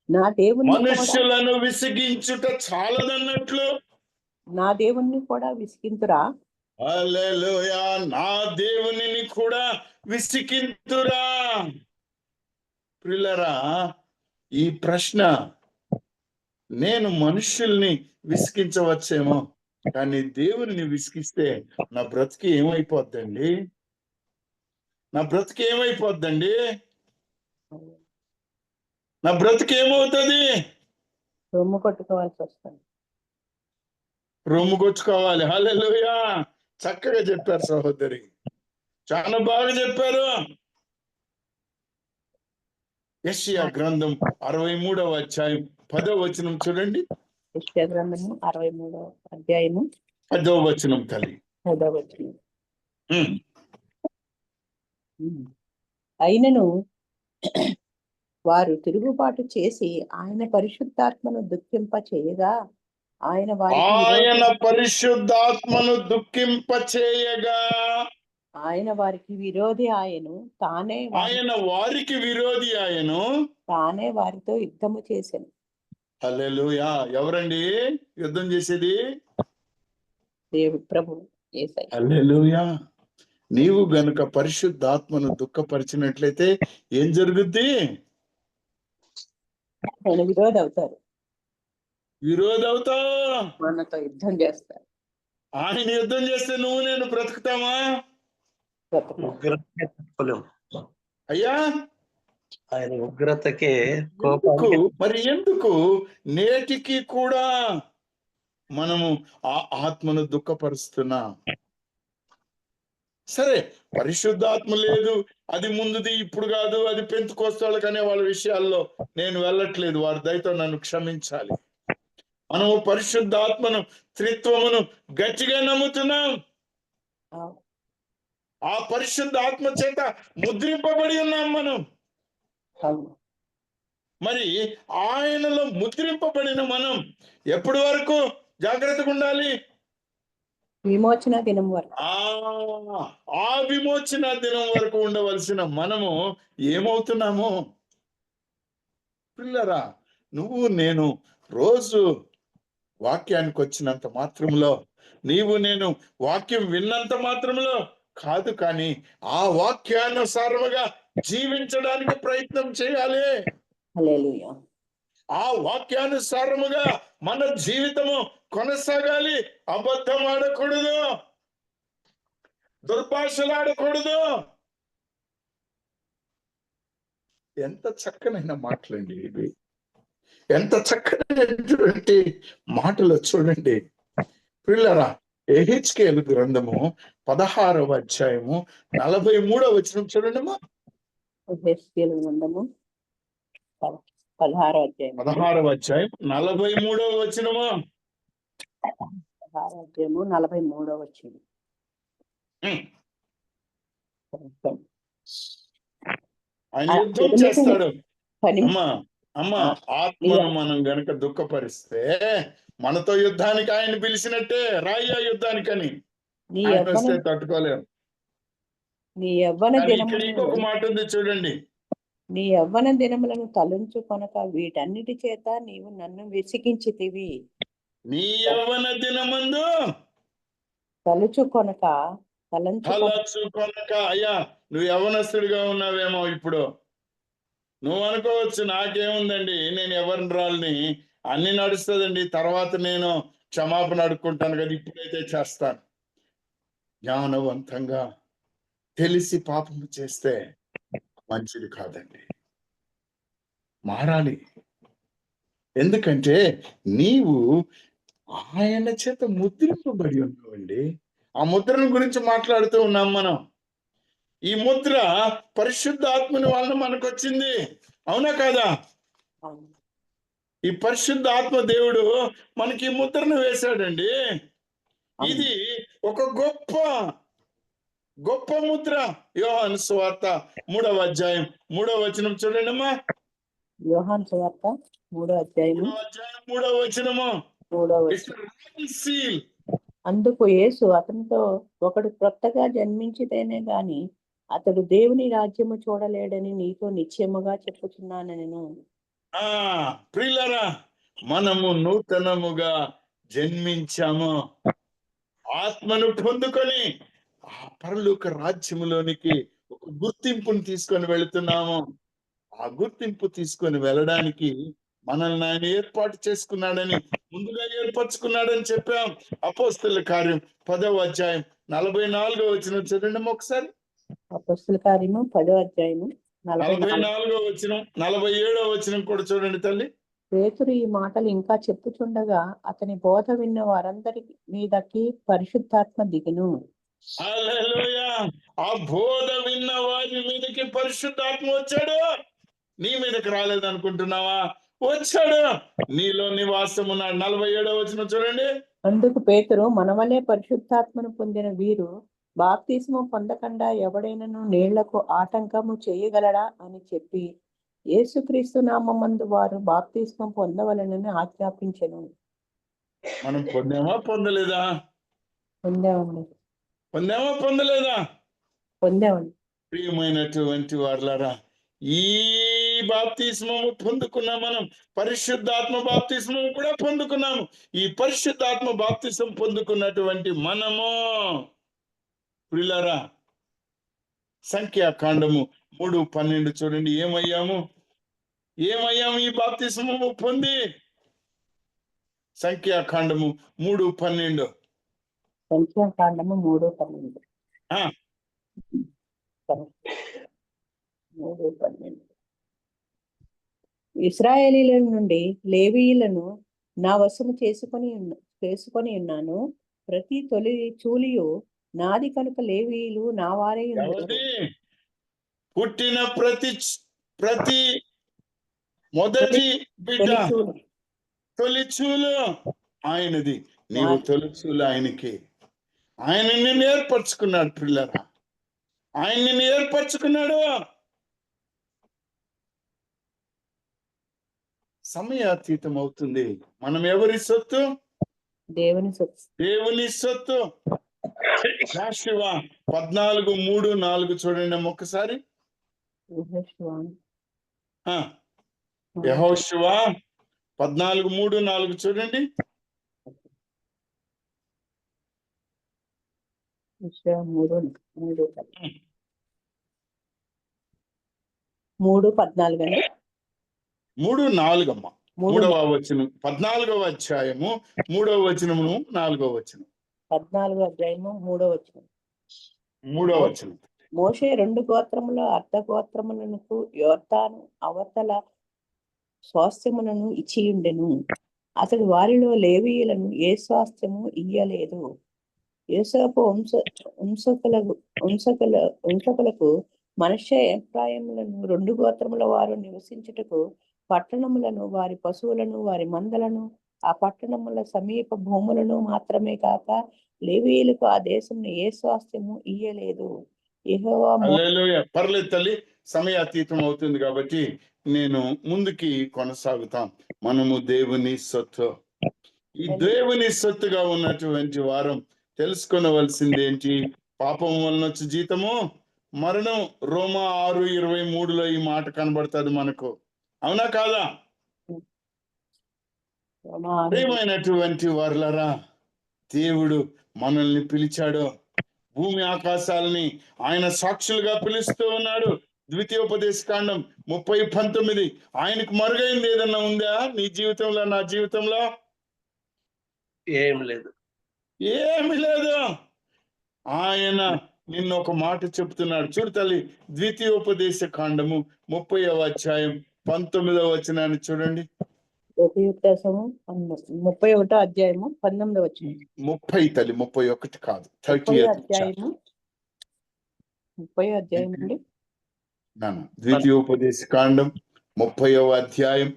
నా దేవుని మనుషులను విసిగించుట చాలదన్నట్లు నా దేవుణ్ణి కూడా విసిగింతురా. హల్లెలూయా. నా దేవునిని కూడా విసిగింతురా. ప్రియులారా, ఈ ప్రశ్న, నేను మనుషుల్ని విసిగించవచ్చేమో, కానీ దేవుని విసిగిస్తే నా బ్రతికి ఏమైపోద్దండి? నా బ్రతికి ఏమైపోద్దండి? నా బ్రతికి ఏమవుతుంది? రొమ్ము కొట్టుకోవాల్సి వస్తుంది. రొమ్ము కొట్టుకోవాలి. హల్లెలూయా. చక్కగా చెప్పారు సహోదరి, చాలా బాగా చెప్పారు. యెషయా గ్రంథం 63వ అధ్యాయం 10వ వచనం చూడండి. యెషయా గ్రంథము 63వ అధ్యాయము 10వ వచనం తల్లి. 10వ వచనం. ఉమ్. అయినను వారు తిరుగుబాటు చేసి ఆయన పరిశుద్ధాత్మను దుఃఖింప చేయగా ఆయన పరిశుద్ధాత్మను దుఃఖింప చేయగా ఆయన వారికి విరోధి ఆయను, ఆయన వారికి విరోధి ఆయను, తానే వారితో యుద్ధము చేసెను. హల్లెలూయా. ఎవరండి యుద్ధం చేసేది? దేవుడు, ప్రభు యేసయ్య. హల్లెలూయా. నీవు గనుక పరిశుద్ధాత్మను దుఃఖపరిచినట్లయితే ఏం జరుగుద్ది? ఆయన విరోధి అవుతారు, విరోధి అవుతావు, మనతో యుద్ధం చేస్తారు. ఆయన యుద్ధం చేస్తే నువ్వు నేను బ్రతుకుతామా? ఉగ్రతకే తట్టుకోలేము. అయ్యా, ఆయన ఉగ్రతకే మరి ఎందుకు నేటికి కూడా మనము ఆ ఆత్మను దుఃఖపరుస్తున్నా? సరే, పరిశుద్ధాత్మ లేదు, అది ముందుది, ఇప్పుడు కాదు, అది పెంతుకోస్తాళ్ళకి అనే వాళ్ళ విషయాల్లో నేను వెళ్ళట్లేదు, వారి దయతో నన్ను క్షమించాలి. మనము పరిశుద్ధాత్మను, త్రిత్వమును గట్టిగా నమ్ముతున్నాం. ఆ పరిశుద్ధ ఆత్మ చేత ముద్రింపబడి ఉన్నాం మనం. మరి ఆయనలో ముద్రింపబడిన మనం ఎప్పటి వరకు జాగ్రత్తగా ఉండాలి? విమోచన దినం వరకు. ఆ విమోచన దినం వరకు ఉండవలసిన మనము ఏమవుతున్నాము? పిల్లరా, నువ్వు నేను రోజు వాక్యానికి వచ్చినంత మాత్రంలో, నీవు నేను వాక్యం విన్నంత మాత్రంలో కాదు, కానీ ఆ వాక్యానుసారముగా జీవించడానికి ప్రయత్నం చేయాలి. హల్లెలూయా. ఆ వాక్యానుసారముగా మన జీవితము కొనసాగాలి. అబద్ధం ఆడకూడదు, దుర్భాషలాడకూడదు. ఎంత చక్కనైన మాటలండి ఇవి, ఎంత చక్కనైనటువంటి మాటలు చూడండి పిల్లరా. యెహెజ్కేలు గ్రంథము 16వ అధ్యాయము 43వ వచనం చూడండిమా. యెహెజ్కేలు గ్రంథము 16వ అధ్యాయం 43వ వచనము. 16వ అధ్యాయము 43వ వచనం. ఆయన యుద్ధం చేస్తాడు. అమ్మా, ఆత్మను మనం గనక దుఃఖపరిస్తే మనతో యుద్ధానికి ఆయన పిలిచినట్టే, రాయ్యా యుద్ధానికని. ఆయన వస్తే తట్టుకోలేము. నీ యవ్వన ఇక్కడ ఇంకొక మాట ఉంది చూడండి. నీ యవ్వన దినములను తలంచుకొనక వీటన్నిటి చేత నీవు నన్ను విసిగించితివి. నీ యవ్వన దినమందు తలుచుకొనక తలచుకొనక. అయ్యా, నువ్వు యవ్వనస్తుడిగా ఉన్నావేమో ఇప్పుడు. నువ్వు అనుకోవచ్చు, నాకేముందండి, నేను యవ్వనరాల్ని, అన్ని నడుస్తుందండి, తర్వాత నేను క్షమాపణ అడుక్కుంటాను కదా, ఇప్పుడైతే చేస్తాను. జ్ఞానవంతంగా తెలిసి పాపము చేస్తే మంచిది కాదండి, మారాలి. ఎందుకంటే నీవు ఆయన చేత ముద్రింపబడి ఉన్నావండి. ఆ ముద్రను గురించి మాట్లాడుతూ ఉన్నాం మనం. ఈ ముద్ర పరిశుద్ధాత్మని వలన మనకు వచ్చింది, అవునా కాదా? ఈ పరిశుద్ధ ఆత్మ దేవుడు మనకి ఈ ముద్రను వేశాడండి. ఇది ఒక గొప్ప గొప్ప ముద్ర. యోహాను సువార్త 3వ అధ్యాయం 3వ వచనం చూడండమ్మా. యోహాను సువార్త 3వ అధ్యాయము 3వ వచనము. సీల్. అందుకు యేసు అతనితో, ఒకడు క్రొత్తగా జన్మించితేనే గాని అతడు దేవుని రాజ్యము చూడలేడని నీతో నిశ్చయముగా చెప్పుచున్నాను నేను. ప్రియులారా, మనము నూతనముగా జన్మించాము, ఆత్మను పొందుకొని ఆ పరలోక రాజ్యములోనికి ఒక గుర్తింపును తీసుకొని వెళుతున్నాము. ఆ గుర్తింపు తీసుకొని వెళ్ళడానికి మనల్ని ఆయన ఏర్పాటు చేసుకున్నాడని, ముందుగా ఏర్పరచుకున్నాడని చెప్పాం. అపోస్తలుల కార్యం 10వ అధ్యాయం 44వ వచనం చదవండి ఒకసారి. అపోస్తలుల కార్యము 10వ అధ్యాయము 44వ వచనం, 47వ వచనం కూడా చూడండి తల్లి. పేతురు ఈ మాటలు ఇంకా చెప్పుచుండగా అతని బోధ విన్న వారందరి మీదకి పరిశుద్ధాత్మ దిగును. హల్లెలూయా. ఆ బోధ విన్న వారి మీదకి పరిశుద్ధాత్మ వచ్చాడు. నీ మీదకి రాలేదు అనుకుంటున్నావా? వచ్చాడు, నీలో నివాసం ఉన్నాడు. 47వ వచనం చూడండి. అందుకు పేతురు, మనవలే పరిశుద్ధాత్మను పొందిన వీరు బాప్తిస్మము పొందకుండా ఎవడైనను నీళ్లకు ఆటంకము చేయగలడా అని చెప్పి యేసుక్రీస్తు నామమందు వారు బాప్తిస్మం పొందవలెనని ఆజ్ఞాపించెను. మనం పొందామా పొందలేదా? పొందామండి. పొందామా పొందలేదా? పొందామండి. ప్రియమైనటువంటి వారులారా, ఈ బాప్తిస్మము పొందుకున్నాం మనం. పరిశుద్ధాత్మ బాప్తిస్మము కూడా పొందుకున్నాము. ఈ పరిశుద్ధాత్మ బాప్తిస్మం పొందుకున్నటువంటి మనము ప్రియులారా, సంఖ్యాకాండము 3:12 చూడండి. ఏమయ్యాము ఈ బాప్తిస్మము పొంది? సంఖ్యాకాండము 3:12. సంఖ్యాకాండము 3:12. 3:12. ఇశ్రాయేలీల నుండి లేవీయులను నా వశము చేసుకొని ఉన్నాను. ప్రతి తొలి చూలియు నాది కనుక లేవీయులు నా వారే ఉన్నారు. పుట్టిన ప్రతి మొదటి బిడ్డ, తొలిచూలు ఆయనది. నీవు తొలిచూలు ఆయనకి. ఆయన నిన్ను ఏర్పరచుకున్నాడు పిల్లరా, ఆయన నిన్ను ఏర్పరచుకున్నాడు. సమయాతీతం అవుతుంది. మనం ఎవరి సొత్తు? దేవుని సొత్తు. దేవుని సొత్తు. యెహోషువ 14:3-4 చూడండి ఒక్కసారి. యెహోషువ 14:3-4 చూడండి. 3:14 అండి. 3:4 అమ్మా. 3వ వచనం, 14వ అధ్యాయము 3వ వచనము 4వ వచనం. 14వ అధ్యాయము 3వ వచనం. 3వ వచనం. మోషే 2 గోత్రముల అర్ధ గోత్రములకు యోర్దాను అవతల స్వాస్థ్యములను ఇచ్చియుండెను. అతడు వారిలో లేవీయులను ఏ స్వాస్థ్యము ఇయ్యలేదు. యోసేపు వంశకులకు మనష్షే ఎఫ్రాయిములను 2 గోత్రముల వారు నివసించుటకు పట్టణములను, వారి పశువులను, వారి మందలను, ఆ పట్టణముల సమీప భూములను మాత్రమే కాక లేవీయులకు ఆ దేశంలో ఏ స్వాస్థ్యము ఇయ్యలేదు. యెహోవా పర్లేదు తల్లి, సమయాతీతం అవుతుంది కాబట్టి నేను ముందుకి కొనసాగుతాం. మనము దేవుని సొత్తు. ఈ దేవుని సొత్తుగా ఉన్నటువంటి వారం తెలుసుకొనవలసింది ఏంటి? పాపం వలన వచ్చే జీతము మరణం. రోమా 6:23లో ఈ మాట కనబడుతుంది మనకు. అవునా కాదా? ప్రియమైనటువంటి వారలారా, దేవుడు మనల్ని పిలిచాడు. భూమి ఆకాశాలని ఆయన సాక్షులుగా పిలుస్తూ ఉన్నాడు. ద్వితీయోపదేశకాండం 30:19. ఆయనకు మరుగైంది ఏదన్నా ఉందా నీ జీవితంలో, నా జీవితంలో? ఏం లేదు. ఏమి లేదు. ఆయన నిన్న ఒక మాట చెప్తున్నాడు. చూడు తల్లి, ద్వితీయోపదేశకాండము 30వ అధ్యాయం 19వ వచనాన్ని చూడండి. 31వ అధ్యాయము 19వ వచనం. 30 తల్లి, 31 కాదు, 30వ అధ్యాయము 30వ అధ్యాయం అండి. ద్వితీయోపదేశకాండం 30వ అధ్యాయం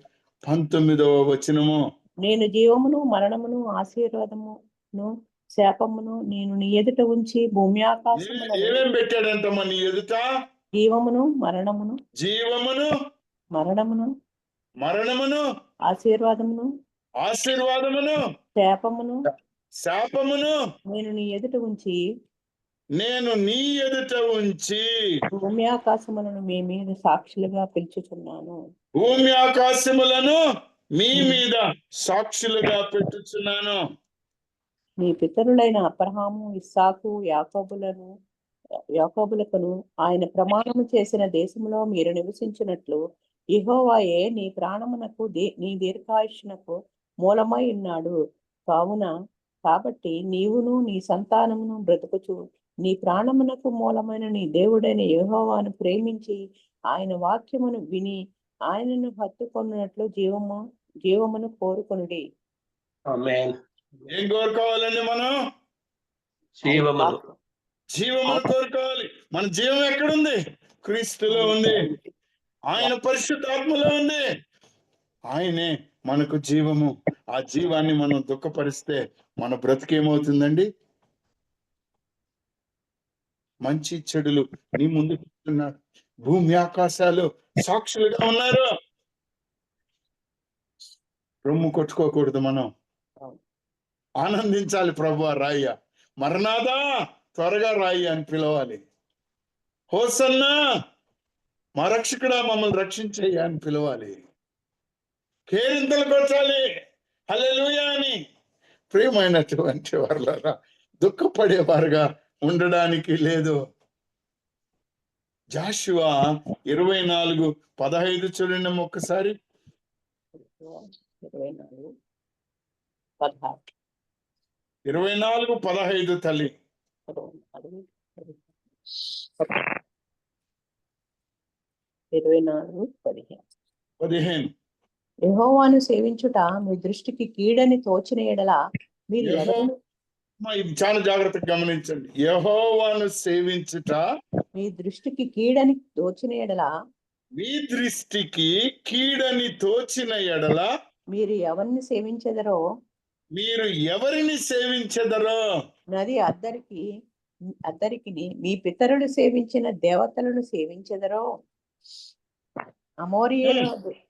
19వ వచనము. నేను జీవమును మరణమును ఆశీర్వాదమును శాపమును నేను నీ ఎదుట ఉంచి భూమి ఆకాశములను ఏమేం పెట్టాడంటమ్మా నీ ఎదుట? జీవమును మరణమును మరణమును ఆశీర్వాదమును శాపమును నేను నీ ఎదుట ఉంచి భూమి ఆకాశములను మీ మీద సాక్షులుగా పిలుచుచున్నాను. భూమి ఆకాశములను మీ మీద సాక్షులుగా పెట్టుచున్నాను. మీ పితరులైన అబ్రహాము, ఇస్సాకు, యాకోబులకును ఆయన ప్రమాణము చేసిన దేశంలో మీరు నివసించినట్లు యెహోవాయే నీ ప్రాణమునకు నీ దీర్ఘాయుష్నకు మూలమై ఉన్నాడు. కాబట్టి నీవును నీ సంతానమును బ్రతుకుచు నీ ప్రాణమునకు మూలమైన నీ దేవుడైన యెహోవాను ప్రేమించి ఆయన వాక్యమును విని ఆయనను హత్తుకొనున్నట్లు జీవమును కోరుకొనుడి. ఆమేన్. ఏం కోరుకోవాలండి మనం? జీవమును కోరుకోవాలి. మన జీవం ఎక్కడుంది? క్రీస్తులో ఉంది. ఆయన పరిశుద్ధాత్మలో ఉంది. ఆయనే మనకు జీవము. ఆ జీవాన్ని మనం దుఃఖపరిస్తే మన బ్రతికేమవుతుందండి? మంచి చెడులు నీ ముందు పెడుతున్నాడు. భూమి ఆకాశాలు సాక్షులుగా ఉన్నారు. రొమ్ము కొట్టుకోకూడదు. మనం ఆనందించాలి. ప్రభువా రాయ్య, మరణాదా త్వరగా రాయి అని పిలవాలి. హోసన్నా మా రక్షకుడా మమ్మల్ని రక్షించేయ అని పిలవాలి. కేరింతలు కొట్టాలి హల్లెలూయా అని. ప్రియమైనటువంటి వారులారా, దుఃఖపడేవారుగా ఉండడానికి లేదు. జాషువా 24:15 చూడండి ఒక్కసారి. 24:15 తల్లి. 24:15 యెహోవాను సేవించుట మీ దృష్టికి కీడని తోచిన ఎడల మీరు చాలా జాగ్రత్తగా గమనించండి. యెహోవాను సేవించుట మీ దృష్టికి కీడని తోచిన ఎడల మీరు ఎవరిని సేవించెదరో నది అద్దరికి మీ పితరులు సేవించిన దేవతలను సేవించెదరో.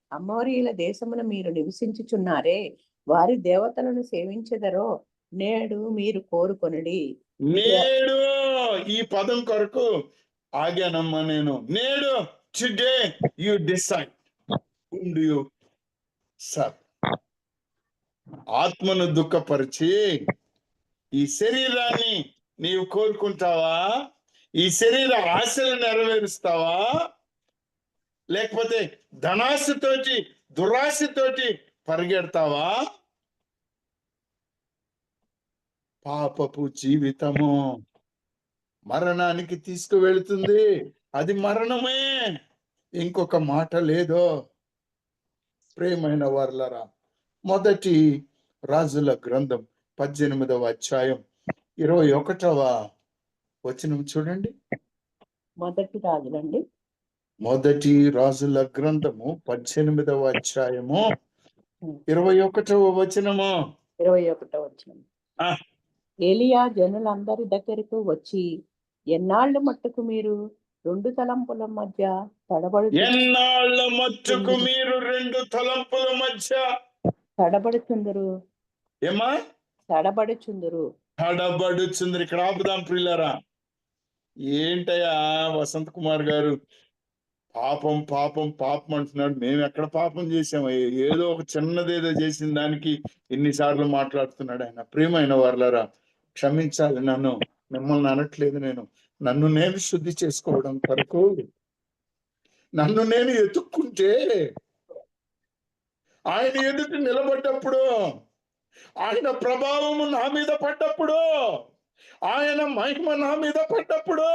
అమోరీయుల దేశమున మీరు నివసించుచున్నారే, వారి దేవతలను సేవించెదరో నేడు మీరు కోరుకొనుడి. నేడు ఈ పదం కొరకు ఆగానమ్మా నేను. నేడు, today you decide whom do you serve. ఆత్మను దుఃఖపరిచి ఈ శరీరాన్ని నీవు కోరుకుంటావా? ఈ శరీర ఆశలు నెరవేరుస్తావా? లేకపోతే ధనాశతోటి దురాశతోటి పరిగెడతావా? పాపపు జీవితము మరణానికి తీసుకువెళుతుంది. అది మరణమే, ఇంకొక మాట లేదు. ప్రియమైన వారలారా, మొదటి రాజుల గ్రంథం 18వ అధ్యాయం 21వ వచనం చూడండి. మొదటి రాజుల గ్రంథము 18వ అధ్యాయము 21వ వచనము. ఏలియా జనులందరి దగ్గరకు వచ్చి, ఎన్నాళ్ళు మట్టుకు మీరు రెండు తలంపుల మధ్య తడబడుచుందరు. ఇక్కడ ఆపుదాం ప్రియులారా. ఏంటయ్యా వసంత్ కుమార్ గారు పాపం పాపం పాపం అంటున్నాడు. మేము ఎక్కడ పాపం చేసాము? ఏదో ఒక చిన్నదేదో చేసిన దానికి ఎన్నిసార్లు మాట్లాడుతున్నాడు ఆయన. ప్రియమైన వారలారా, క్షమించాలి నన్ను. మిమ్మల్ని అనట్లేదు నేను. నన్ను నేను శుద్ధి చేసుకోవడం కొరకు నన్ను నేను ఎత్తుక్కుంటే ఆయన ఎదుట నిలబడ్డప్పుడు, ఆయన ప్రభావము నా మీద పడ్డప్పుడు, ఆయన మహిమ నా మీద పడ్డప్పుడు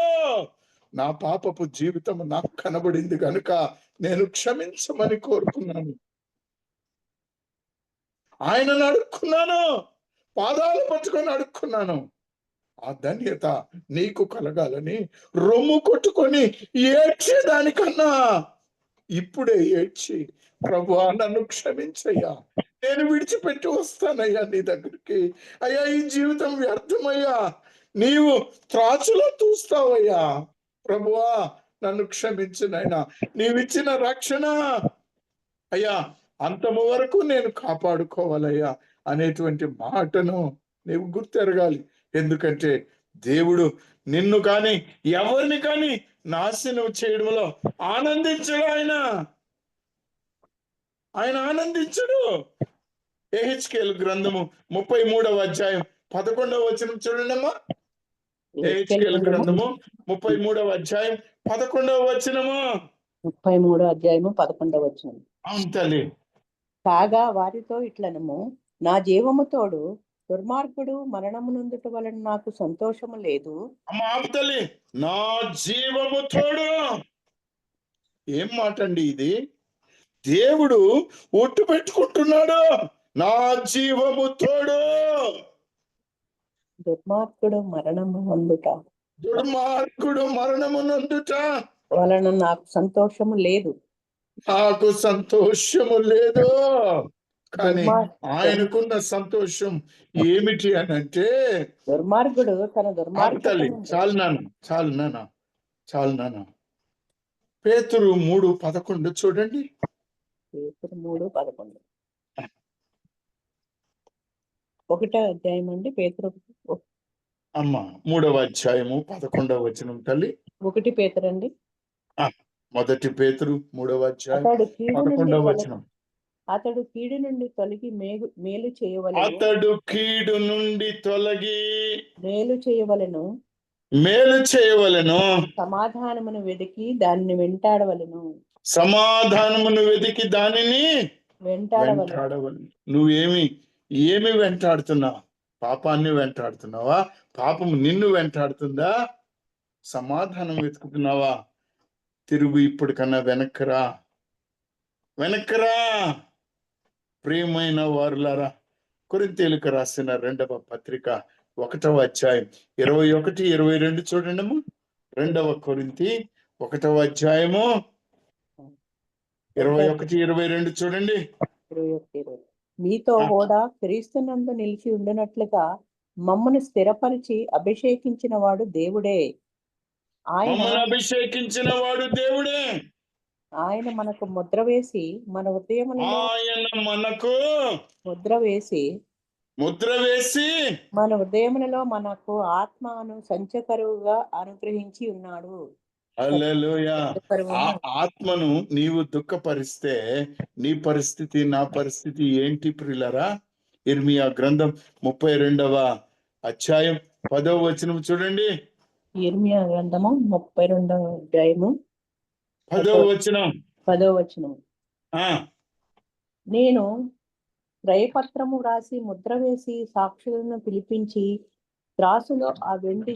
నా పాపపు జీవితం నాకు కనబడింది కనుక నేను క్షమించమని కోరుకున్నాను. ఆయనను అడుక్కున్నాను, పాదాలు పట్టుకొని అడుక్కున్నాను. ఆ ధన్యత నీకు కలగాలని రొమ్ము కొట్టుకొని ఏడ్చేదానికన్నా ఇప్పుడే ఏడ్చి, ప్రభువా నన్ను క్షమించయ్యా, నేను విడిచిపెట్టి వస్తానయ్యా నీ దగ్గరికి. అయ్యా ఈ జీవితం వ్యర్థమయ్యా, నీవు త్రాచులో చూస్తావయ్యా, ప్రభువా నన్ను క్షమించు నాయనా, నీవిచ్చిన రక్షణ అయ్యా అంతము వరకు నేను కాపాడుకోవాలయ్యా అనేటువంటి మాటను నీవు గుర్తెరగాలి. ఎందుకంటే దేవుడు నిన్ను కానీ ఎవరిని కానీ నాశనం చేయడంలో ఆనందించడు. ఆయన ఆనందించడు. యెహెజ్కేలు గ్రంథము 33వ అధ్యాయం 11వ వచనం చూడండి అమ్మా. యెహెజ్కేలు గ్రంథము 33వ అధ్యాయం 11వ వచనము. 33వ అధ్యాయము 11వ వచనం. అవును తల్లి. కాగా వారితో ఇట్లనము, నా జీవము తోడు దుర్మార్గుడు మరణము నొందుట వలన నాకు సంతోషము లేదు. అమ్మ ఆపు తల్లి. నా జీవము తోడు. ఏం మాట అండి ఇది? దేవుడు ఒట్టు పెట్టుకుంటున్నాడు, నా జీవము తోడు. దుర్మార్గుడు మరణము నొందుట దుర్మార్గుడు మరణము నొందుట వలన నాకు సంతోషము లేదు. నాకు సంతోషము లేదు. కానీ ఆయనకున్న సంతోషం ఏమిటి అని అంటే, దుర్మార్గుడు తన తల్లి చాలు నాన్న. పేతురు 3:11 చూడండి. పేతురు 3:11 ఒకటో అధ్యాయం అండి. పేతురు అమ్మ 3వ అధ్యాయము 11వ వచనం తల్లి. 1 పేతురు అండి. మొదటి పేతురు 3వ అధ్యాయం 11వ వచనం. అతడు కీడు నుండి తొలగి మేలు చేయవలెను. అతడు కీడు నుండి తొలగి మేలు చేయవలెను. సమాధానమును వెతికి దానిని వెంటాడవలెను. వెంటాడవలెను. ఏమి వెంటాడుతున్నావు? పాపాన్ని వెంటాడుతున్నావా? పాపం నిన్ను వెంటాడుతుందా? సమాధానం వెతుకుతున్నావా? తిరుగు, ఇప్పటికన్నా వెనక్కరా. ప్రియమైన వారులారా, కొరింథీయులకు రాసిన 2వ పత్రిక 1వ అధ్యాయం 21-22 చూడండి అమ్మా. 2వ కొరింథీ 1వ అధ్యాయము 21-22 చూడండి. మీతో కూడా క్రీస్తునందు నిలిచి ఉండినట్లుగా మమ్మను స్థిరపరిచి అభిషేకించిన వాడు దేవుడే. ఆయన మనకు ముద్ర వేసి మన హృదయములలో మన హృదయములలో మనకు ఆత్మను సంచకరువుగా అనుగ్రహించి ఉన్నాడు. హల్లెలూయా. ఆత్మను నీవు దుఃఖపరిస్తే నీ పరిస్థితి, నా పరిస్థితి ఏంటి ప్రియులారా? ఇర్మియా గ్రంథం 32వ అధ్యాయం 10వ వచనం చూడండి. ఇర్మియా గ్రంథము 32వ అధ్యాయము 10వ వచనం. నేను క్రయపత్రము వ్రాసి ముద్ర వేసి సాక్షులను పిలిపించి త్రాసులో ఆ వెండి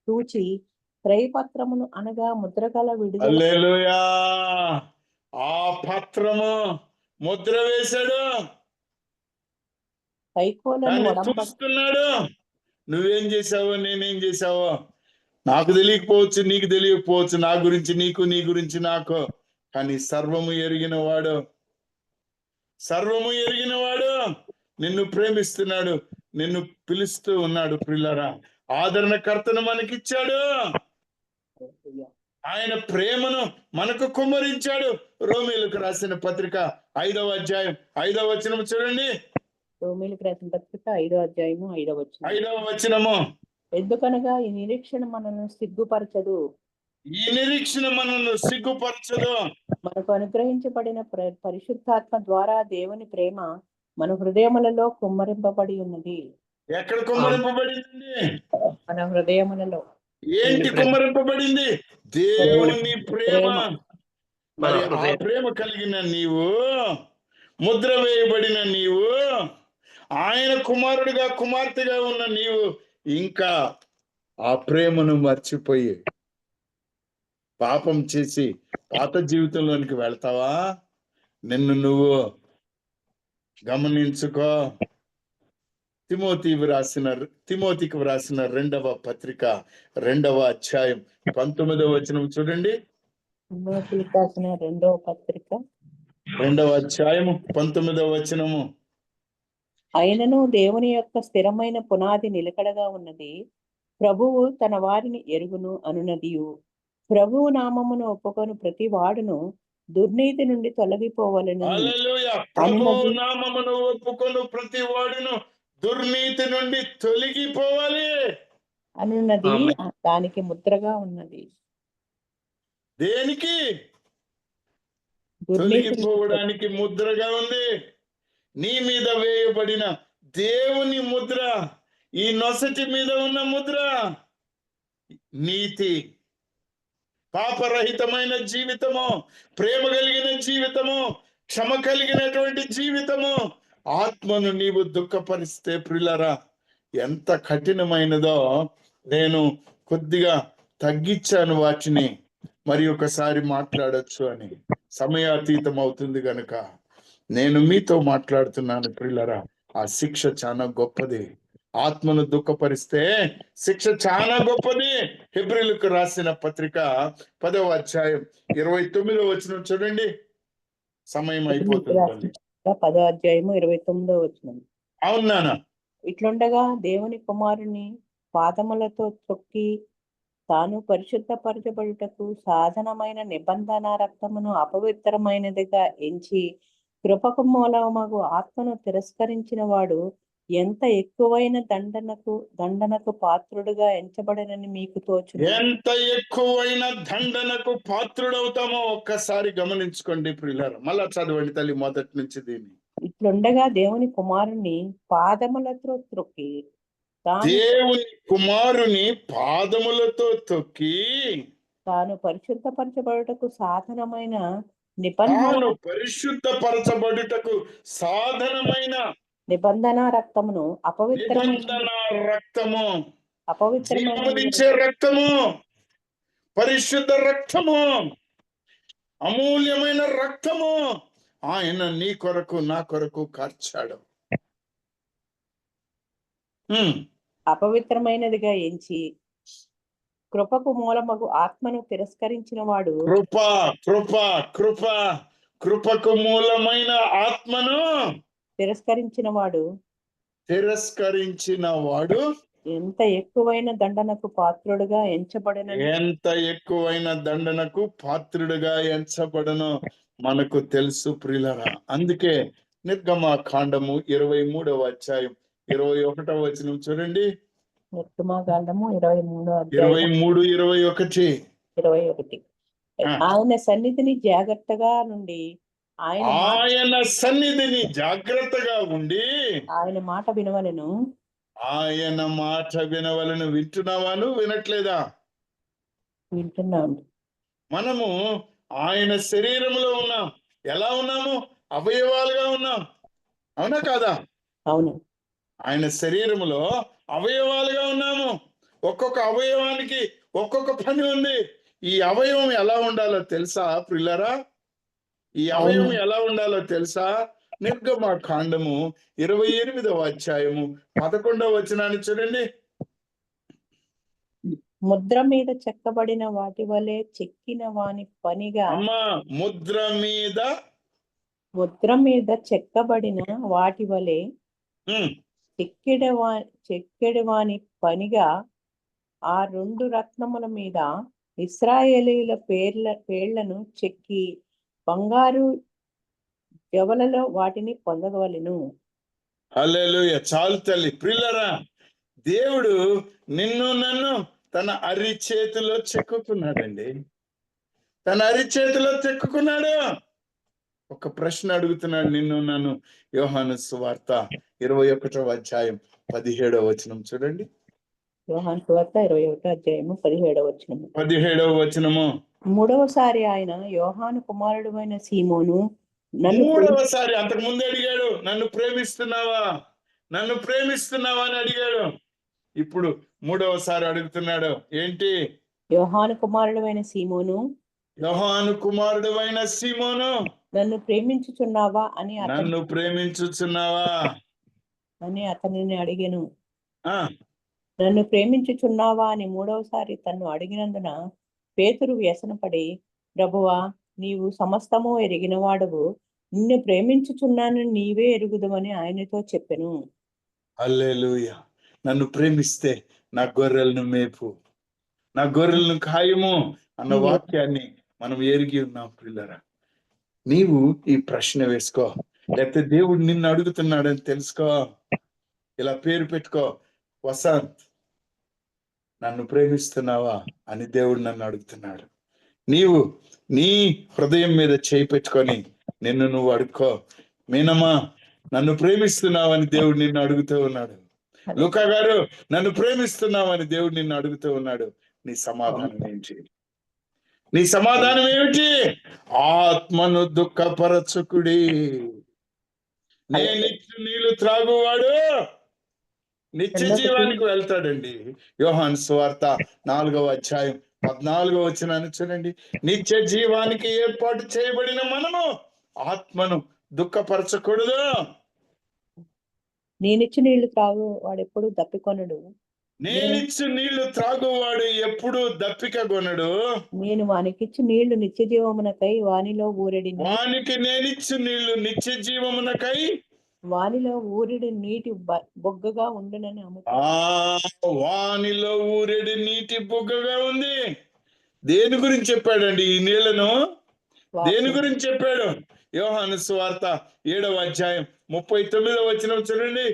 చూచి క్రయపత్రమును అనగా ముద్రగల విడుదల. హల్లెలూయా. ఆ పత్రము ముద్ర వేశాడు, చూస్తున్నాడు. నువ్వేం చేసావో, నేనేం చేసావో నాకు తెలియకపోవచ్చు, నీకు తెలియకపోవచ్చు, నా గురించి నీకు, నీ గురించి నాకు. కానీ సర్వము ఎరిగిన వాడు నిన్ను ప్రేమిస్తున్నాడు, నిన్ను పిలుస్తూ ఉన్నాడు. ప్రియులారా, ఆదరణకర్తను మనకిచ్చాడు, ఆయన ప్రేమను మనకు కుమ్మరించాడు. రోమీయులకు రాసిన పత్రిక 5వ అధ్యాయం 5వ వచనం చూడండి. రోమీయులకు రాసిన పత్రిక 5వ అధ్యాయము 5వ వచనం. 5వ వచనము. ఎందుకనగా ఈ నిరీక్షణ మనను సిగ్గుపరచదు. ఈ నిరీక్షణ మనల్ని సిగ్గుపరచదు. మనకు అనుగ్రహించబడిన పరిశుద్ధాత్మ ద్వారా దేవుని ప్రేమ మన హృదయములలో కుమ్మరింపబడి ఉన్నది. ఎక్కడ కుమ్మరింపబడింది? మన హృదయములలో. ఏంటి కుమ్మరింపబడింది? దేవుని ప్రేమ. మరి ఆ హృదయం. ప్రేమ కలిగిన నీవు, ముద్ర వేయబడిన నీవు, ఆయన కుమారుడిగా కుమార్తెగా ఉన్న నీవు ఇంకా ఆ ప్రేమను మర్చిపోయి పాపం చేసి పాత జీవితంలోనికి వెళ్తావా? నిన్ను నువ్వు గమనించుకో. తిమోతికి వ్రాసిన 2వ పత్రిక 2వ అధ్యాయం 19వ వచనం చూడండి. తిమోతికి రాసిన 2వ పత్రిక 2వ అధ్యాయము 19వ వచనము. అయినను దేవుని యొక్క స్థిరమైన పునాది నిలకడగా ఉన్నది, ప్రభువు తన వారిని ఎరుగును అనునదియు, ప్రభువు నామమును ఒప్పుకొని ప్రతి వాడును దుర్నీతి నుండి తొలగిపోవలను హల్లెలూయా. ప్రభువు నామమును ఒప్పుకొను ప్రతి వాడును దుర్నీతి నుండి తొలగిపోవాలి అనున్నది దానికి ముద్రగా ఉన్నది. దేనికి? దుర్నీతి తొలగిపోవడానికి ముద్రగా ఉంది. నీ మీద వేయబడిన దేవుని ముద్ర, ఈ నొసటి మీద ఉన్న ముద్ర నీతి, పాపరహితమైన జీవితము, ప్రేమ కలిగిన జీవితము, క్షమ కలిగినటువంటి జీవితము. ఆత్మను నీవు దుఃఖపరిస్తే ప్రియులారా ఎంత కఠినమైనదో నేను కొద్దిగా తగ్గించాను వాటిని, మరి ఒకసారి మాట్లాడొచ్చు అని. సమయాతీతం అవుతుంది గనుక నేను మీతో మాట్లాడుతున్నాను ప్రియులారా. ఆ శిక్ష చాలా గొప్పది. ఆత్మను దుఃఖపరిస్తే శిక్ష చాలా గొప్పది. హెబ్రీయులకు రాసిన పత్రిక 10వ అధ్యాయం 29వ వచనం చూడండి. సమయం అయిపోతుంది. 10వ అధ్యాయము 29వ వచనం. అవునానా? ఇట్లుండగా దేవుని కుమారుని పాదములతో తొక్కి తాను పరిశుద్ధపరచబడుటకు సాధనమైన నిబంధన రక్తమును అపవిత్రమైనదిగా ఎంచి కృపకు మూలమగు ఆత్మను తిరస్కరించిన వాడు ఎంత ఎక్కువైన దండనకు పాత్రుడుగా ఎంచబడనని మీకు తోచును. ఎంత ఎక్కువైన దండనకు పాత్రుడవుతామో ఒక్కసారి గమనించుకోండి ప్రియులారా. మళ్ళా చదవండి తల్లి మొదటి నుంచి దీన్ని. ఇట్లుండగా దేవుని కుమారుని పాదములతో త్రొక్కి దేవుని కుమారుని పాదములతో తొక్కి తాను పరిశుద్ధపరచబడుటకు సాధనమైన పరిశుద్ధపరచబడుటకు సాధనమైన నిబంధన రక్తమును అపవిత్రమైన రక్తము, పరిశుద్ధ రక్తము, అమూల్యమైన రక్తము ఆయన నీ కొరకు నా కొరకు కార్చాడు. అపవిత్రమైనదిగా ఎంచి కృపకు మూలమగు ఆత్మను తిరస్కరించిన వాడు కృపకు మూలమైన ఆత్మను తిరస్కరించిన వాడు ఎంత ఎక్కువైన దండనకు పాత్రుడుగా ఎంచబడను మనకు తెలుసు ప్రియులారా. అందుకే నిర్గమకాండము 23వ అధ్యాయం 21వ వచనం చూడండి. నిర్గమకాండము 23 21 ఆయన సన్నిధిని జాగ్రత్తగా ఉండి ఆయన మాట వినవలెను. వింటున్నావాను? వినట్లేదా? వింటున్నాను. మనము ఆయన శరీరంలో ఉన్నాం. ఎలా ఉన్నాము? అవయవాలుగా ఉన్నాం. అవునా కాదా? అవును. ఆయన శరీరములో అవయవాలుగా ఉన్నాము. ఒక్కొక్క అవయవానికి ఒక్కొక్క పని ఉంది. ఈ అవయవం ఎలా ఉండాలో తెలుసా ప్రియులారా? ఈ అవయవం ఎలా ఉండాలో తెలుసా? నిర్గమకాండము 28వ అధ్యాయము 11వ వచనాన్ని చూడండి. ముద్ర మీద చెక్కబడిన వాటి వలె చెక్కిన వాని పనిగా. ముద్ర మీద చెక్కబడిన వాటి వలె చెక్కెడి వాని పనిగా ఆ 2 రత్నముల మీద ఇశ్రాయేలీయుల పేర్లను చెక్కి బంగారు జవలలో వాటిని పొందవలెను. హల్లెలూయా. చాలు తల్లి. ప్రియులారా, దేవుడు నిన్ను నన్ను తన అరిచేతిలో చెక్కుకున్నాడండి. తన అరిచేతిలో చెక్కుకున్నాడు. ఒక ప్రశ్న అడుగుతున్నాడు నిన్ను నన్ను. యోహాను సువార్త 21వ అధ్యాయం 17వ వచనం చూడండి. యోహాను సువార్త 21వ అధ్యాయము 17వ వచనము. 17వ వచనము. మూడవసారి ఆయన యోహాను కుమారుడు అయిన సీమోను నన్ను మూడవసారి, అంతకు ముందు అడిగాడు, నన్ను ప్రేమిస్తున్నావా, నన్ను ప్రేమిస్తున్నావా అని అడిగాడు. ఇప్పుడు మూడవసారి అడుగుతున్నాడు. ఏంటి? యోహాను కుమారుడు అయిన సీమోను, యోహాను కుమారుడు అయిన సీమోను, నన్ను ప్రేమించుచున్నావా అని నన్ను ప్రేమించుచున్నావా అతనిని అడిగెను. ఆ నన్ను ప్రేమించుచున్నావా అని మూడవసారి తన్ను అడిగినందున పేతురు వ్యసనపడి, ప్రభువా, నీవు సమస్తము ఎరిగినవాడవు, నిన్ను ప్రేమించుచున్నాను నీవే ఎరుగుదవని ఆయనతో చెప్పెను. హల్లెలూయా. నన్ను ప్రేమిస్తే నా గొర్రెలను మేపు, నా గొర్రెలను ఖాయము అన్న వాక్యాన్ని మనం ఎరిగి ఉన్నాం పిల్లరా. నీవు ఈ ప్రశ్న వేసుకో, లేకపోతే దేవుడు నిన్ను అడుగుతున్నాడని తెలుసుకో. ఇలా పేరు పెట్టుకో, వసంత్, నన్ను ప్రేమిస్తున్నావా అని దేవుడు నన్ను అడుగుతున్నాడు. నీవు నీ హృదయం మీద చేయి పెట్టుకొని నిన్ను నువ్వు అడుక్కో. మీనమ్మా, నన్ను ప్రేమిస్తున్నావని దేవుడు నిన్ను అడుగుతూ ఉన్నాడు. లూకా గారు, నన్ను ప్రేమిస్తున్నావని దేవుడు నిన్ను అడుగుతూ ఉన్నాడు. నీ సమాధానం ఏంటి? నీ సమాధానం ఏమిటి? ఆత్మను దుఃఖపరచుకుడి, నేనిచ్చు నీళ్లు త్రాగువాడు నిత్య జీవానికి వెళ్తాడండి. యోహాను సువార్త 4వ అధ్యాయం 14వ వచనాన్ని చూడండి. నిత్య జీవానికి ఏర్పాటు చేయబడిన మనము ఆత్మను దుఃఖపరచకూడదు. నేనిచ్చు నీళ్లు త్రాగు వాడు ఎప్పుడు దప్పికొనడు, నేనిచ్చు నీళ్లు త్రాగువాడు ఎప్పుడు దప్పిక కొనడు. నేను వానికిచ్చు నీళ్లు నిత్య జీవమునకై వానిలో ఊరెడి వానికి నేనిచ్చు నీళ్లు నిత్య జీవమునకై వానిలో ఊరెడి నీటి బొగ్గగా ఉండునని వానిలో ఊరెడి నీటి బుగ్గగా ఉంది. దేని గురించి చెప్పాడండి ఈ నీళ్లను? దేని గురించి చెప్పాడు? యోహాను సువార్త 7వ అధ్యాయం 39వ వచనం చూడండి.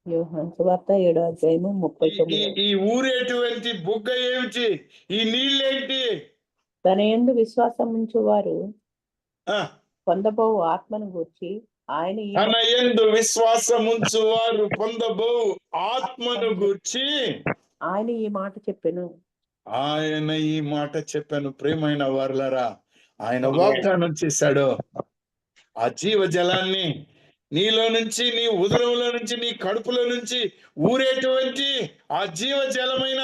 యోహాను సువార్త 7వ అధ్యాయము 39. ఈ ఊరేటువంటి బుగ్గ ఏమిటి? ఈ నీళ్ళేంటి? తన యందు విశ్వాసం ఉంచు వారు ఆ పొందబో ఆత్మను గూర్చి ఆయన తన యందు విశ్వాసం ఉంచు వారు పొందబో ఆత్మను గూర్చి ఆయన ఈ మాట చెప్పెను. ఆయన ఈ మాట చెప్పాను. ప్రేమైన వారలారా, ఆయన వాగ్దానం చేశాడు. ఆ జీవ జలాన్ని నీలో నుంచి, నీ ఉదరంలో నుంచి, నీ కడుపులో నుంచి ఊరేటువంటి ఆ జీవ జలమైన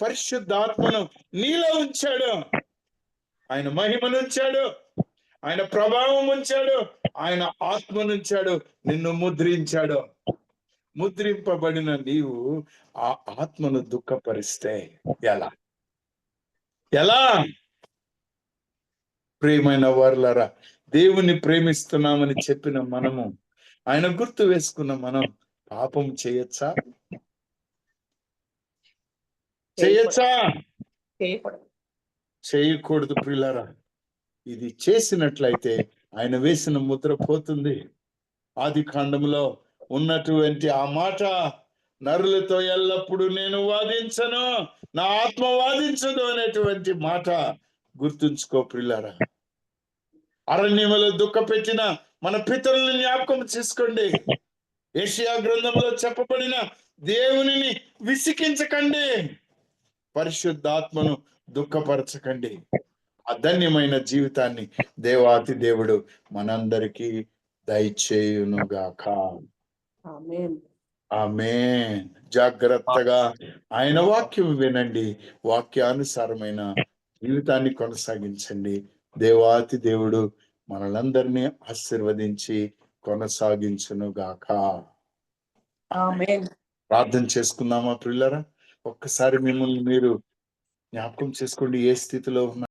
పరిశుద్ధాత్మను నీలో ఉంచాడు. ఆయన మహిమను ఉంచాడు, ఆయన ప్రభావం ఉంచాడు, ఆయన ఆత్మనుంచాడు, నిన్ను ముద్రించాడు. ముద్రింపబడిన నీవు ఆ ఆత్మను దుఃఖపరిస్తే ఎలా? ఎలా? ప్రియమైన వారలారా, దేవుని ప్రేమిస్తున్నామని చెప్పిన మనము, ఆయన గుర్తు వేసుకున్న మనం పాపం చేయొచ్చా? చేయొచ్చా? చేయకూడదు ప్రియులారా. ఇది చేసినట్లయితే ఆయన వేసిన ముద్ర పోతుంది. ఆది కాండంలో ఉన్నటువంటి ఆ మాట, నరులతో ఎల్లప్పుడూ నేను వాదించను, నా ఆత్మ వాదించదు అనేటువంటి మాట గుర్తుంచుకో ప్రియులారా. అరణ్యములో దుఃఖపెట్టిన మన పితరులను జ్ఞాపకం చేసుకోండి. యెషయా గ్రంథంలో చెప్పబడిన దేవునిని విసికించకండి, పరిశుద్ధాత్మను దుఃఖపరచకండి. అధన్యమైన జీవితాన్ని దేవాతి దేవుడు మనందరికీ దయచేయునుగాక. ఆమేన్. జాగ్రత్తగా ఆయన వాక్యం వినండి, వాక్యానుసారమైన జీవితాన్ని కొనసాగించండి. దేవాతి దేవుడు మనలందరినీ ఆశీర్వదించి కొనసాగించునుగాక. ఆమేన్. ప్రార్థన చేసుకుందామా ప్రియులారా? ఒక్కసారి మిమ్మల్ని మీరు జ్ఞాపకం చేసుకోండి. ఏ స్థితిలో ఉన్నా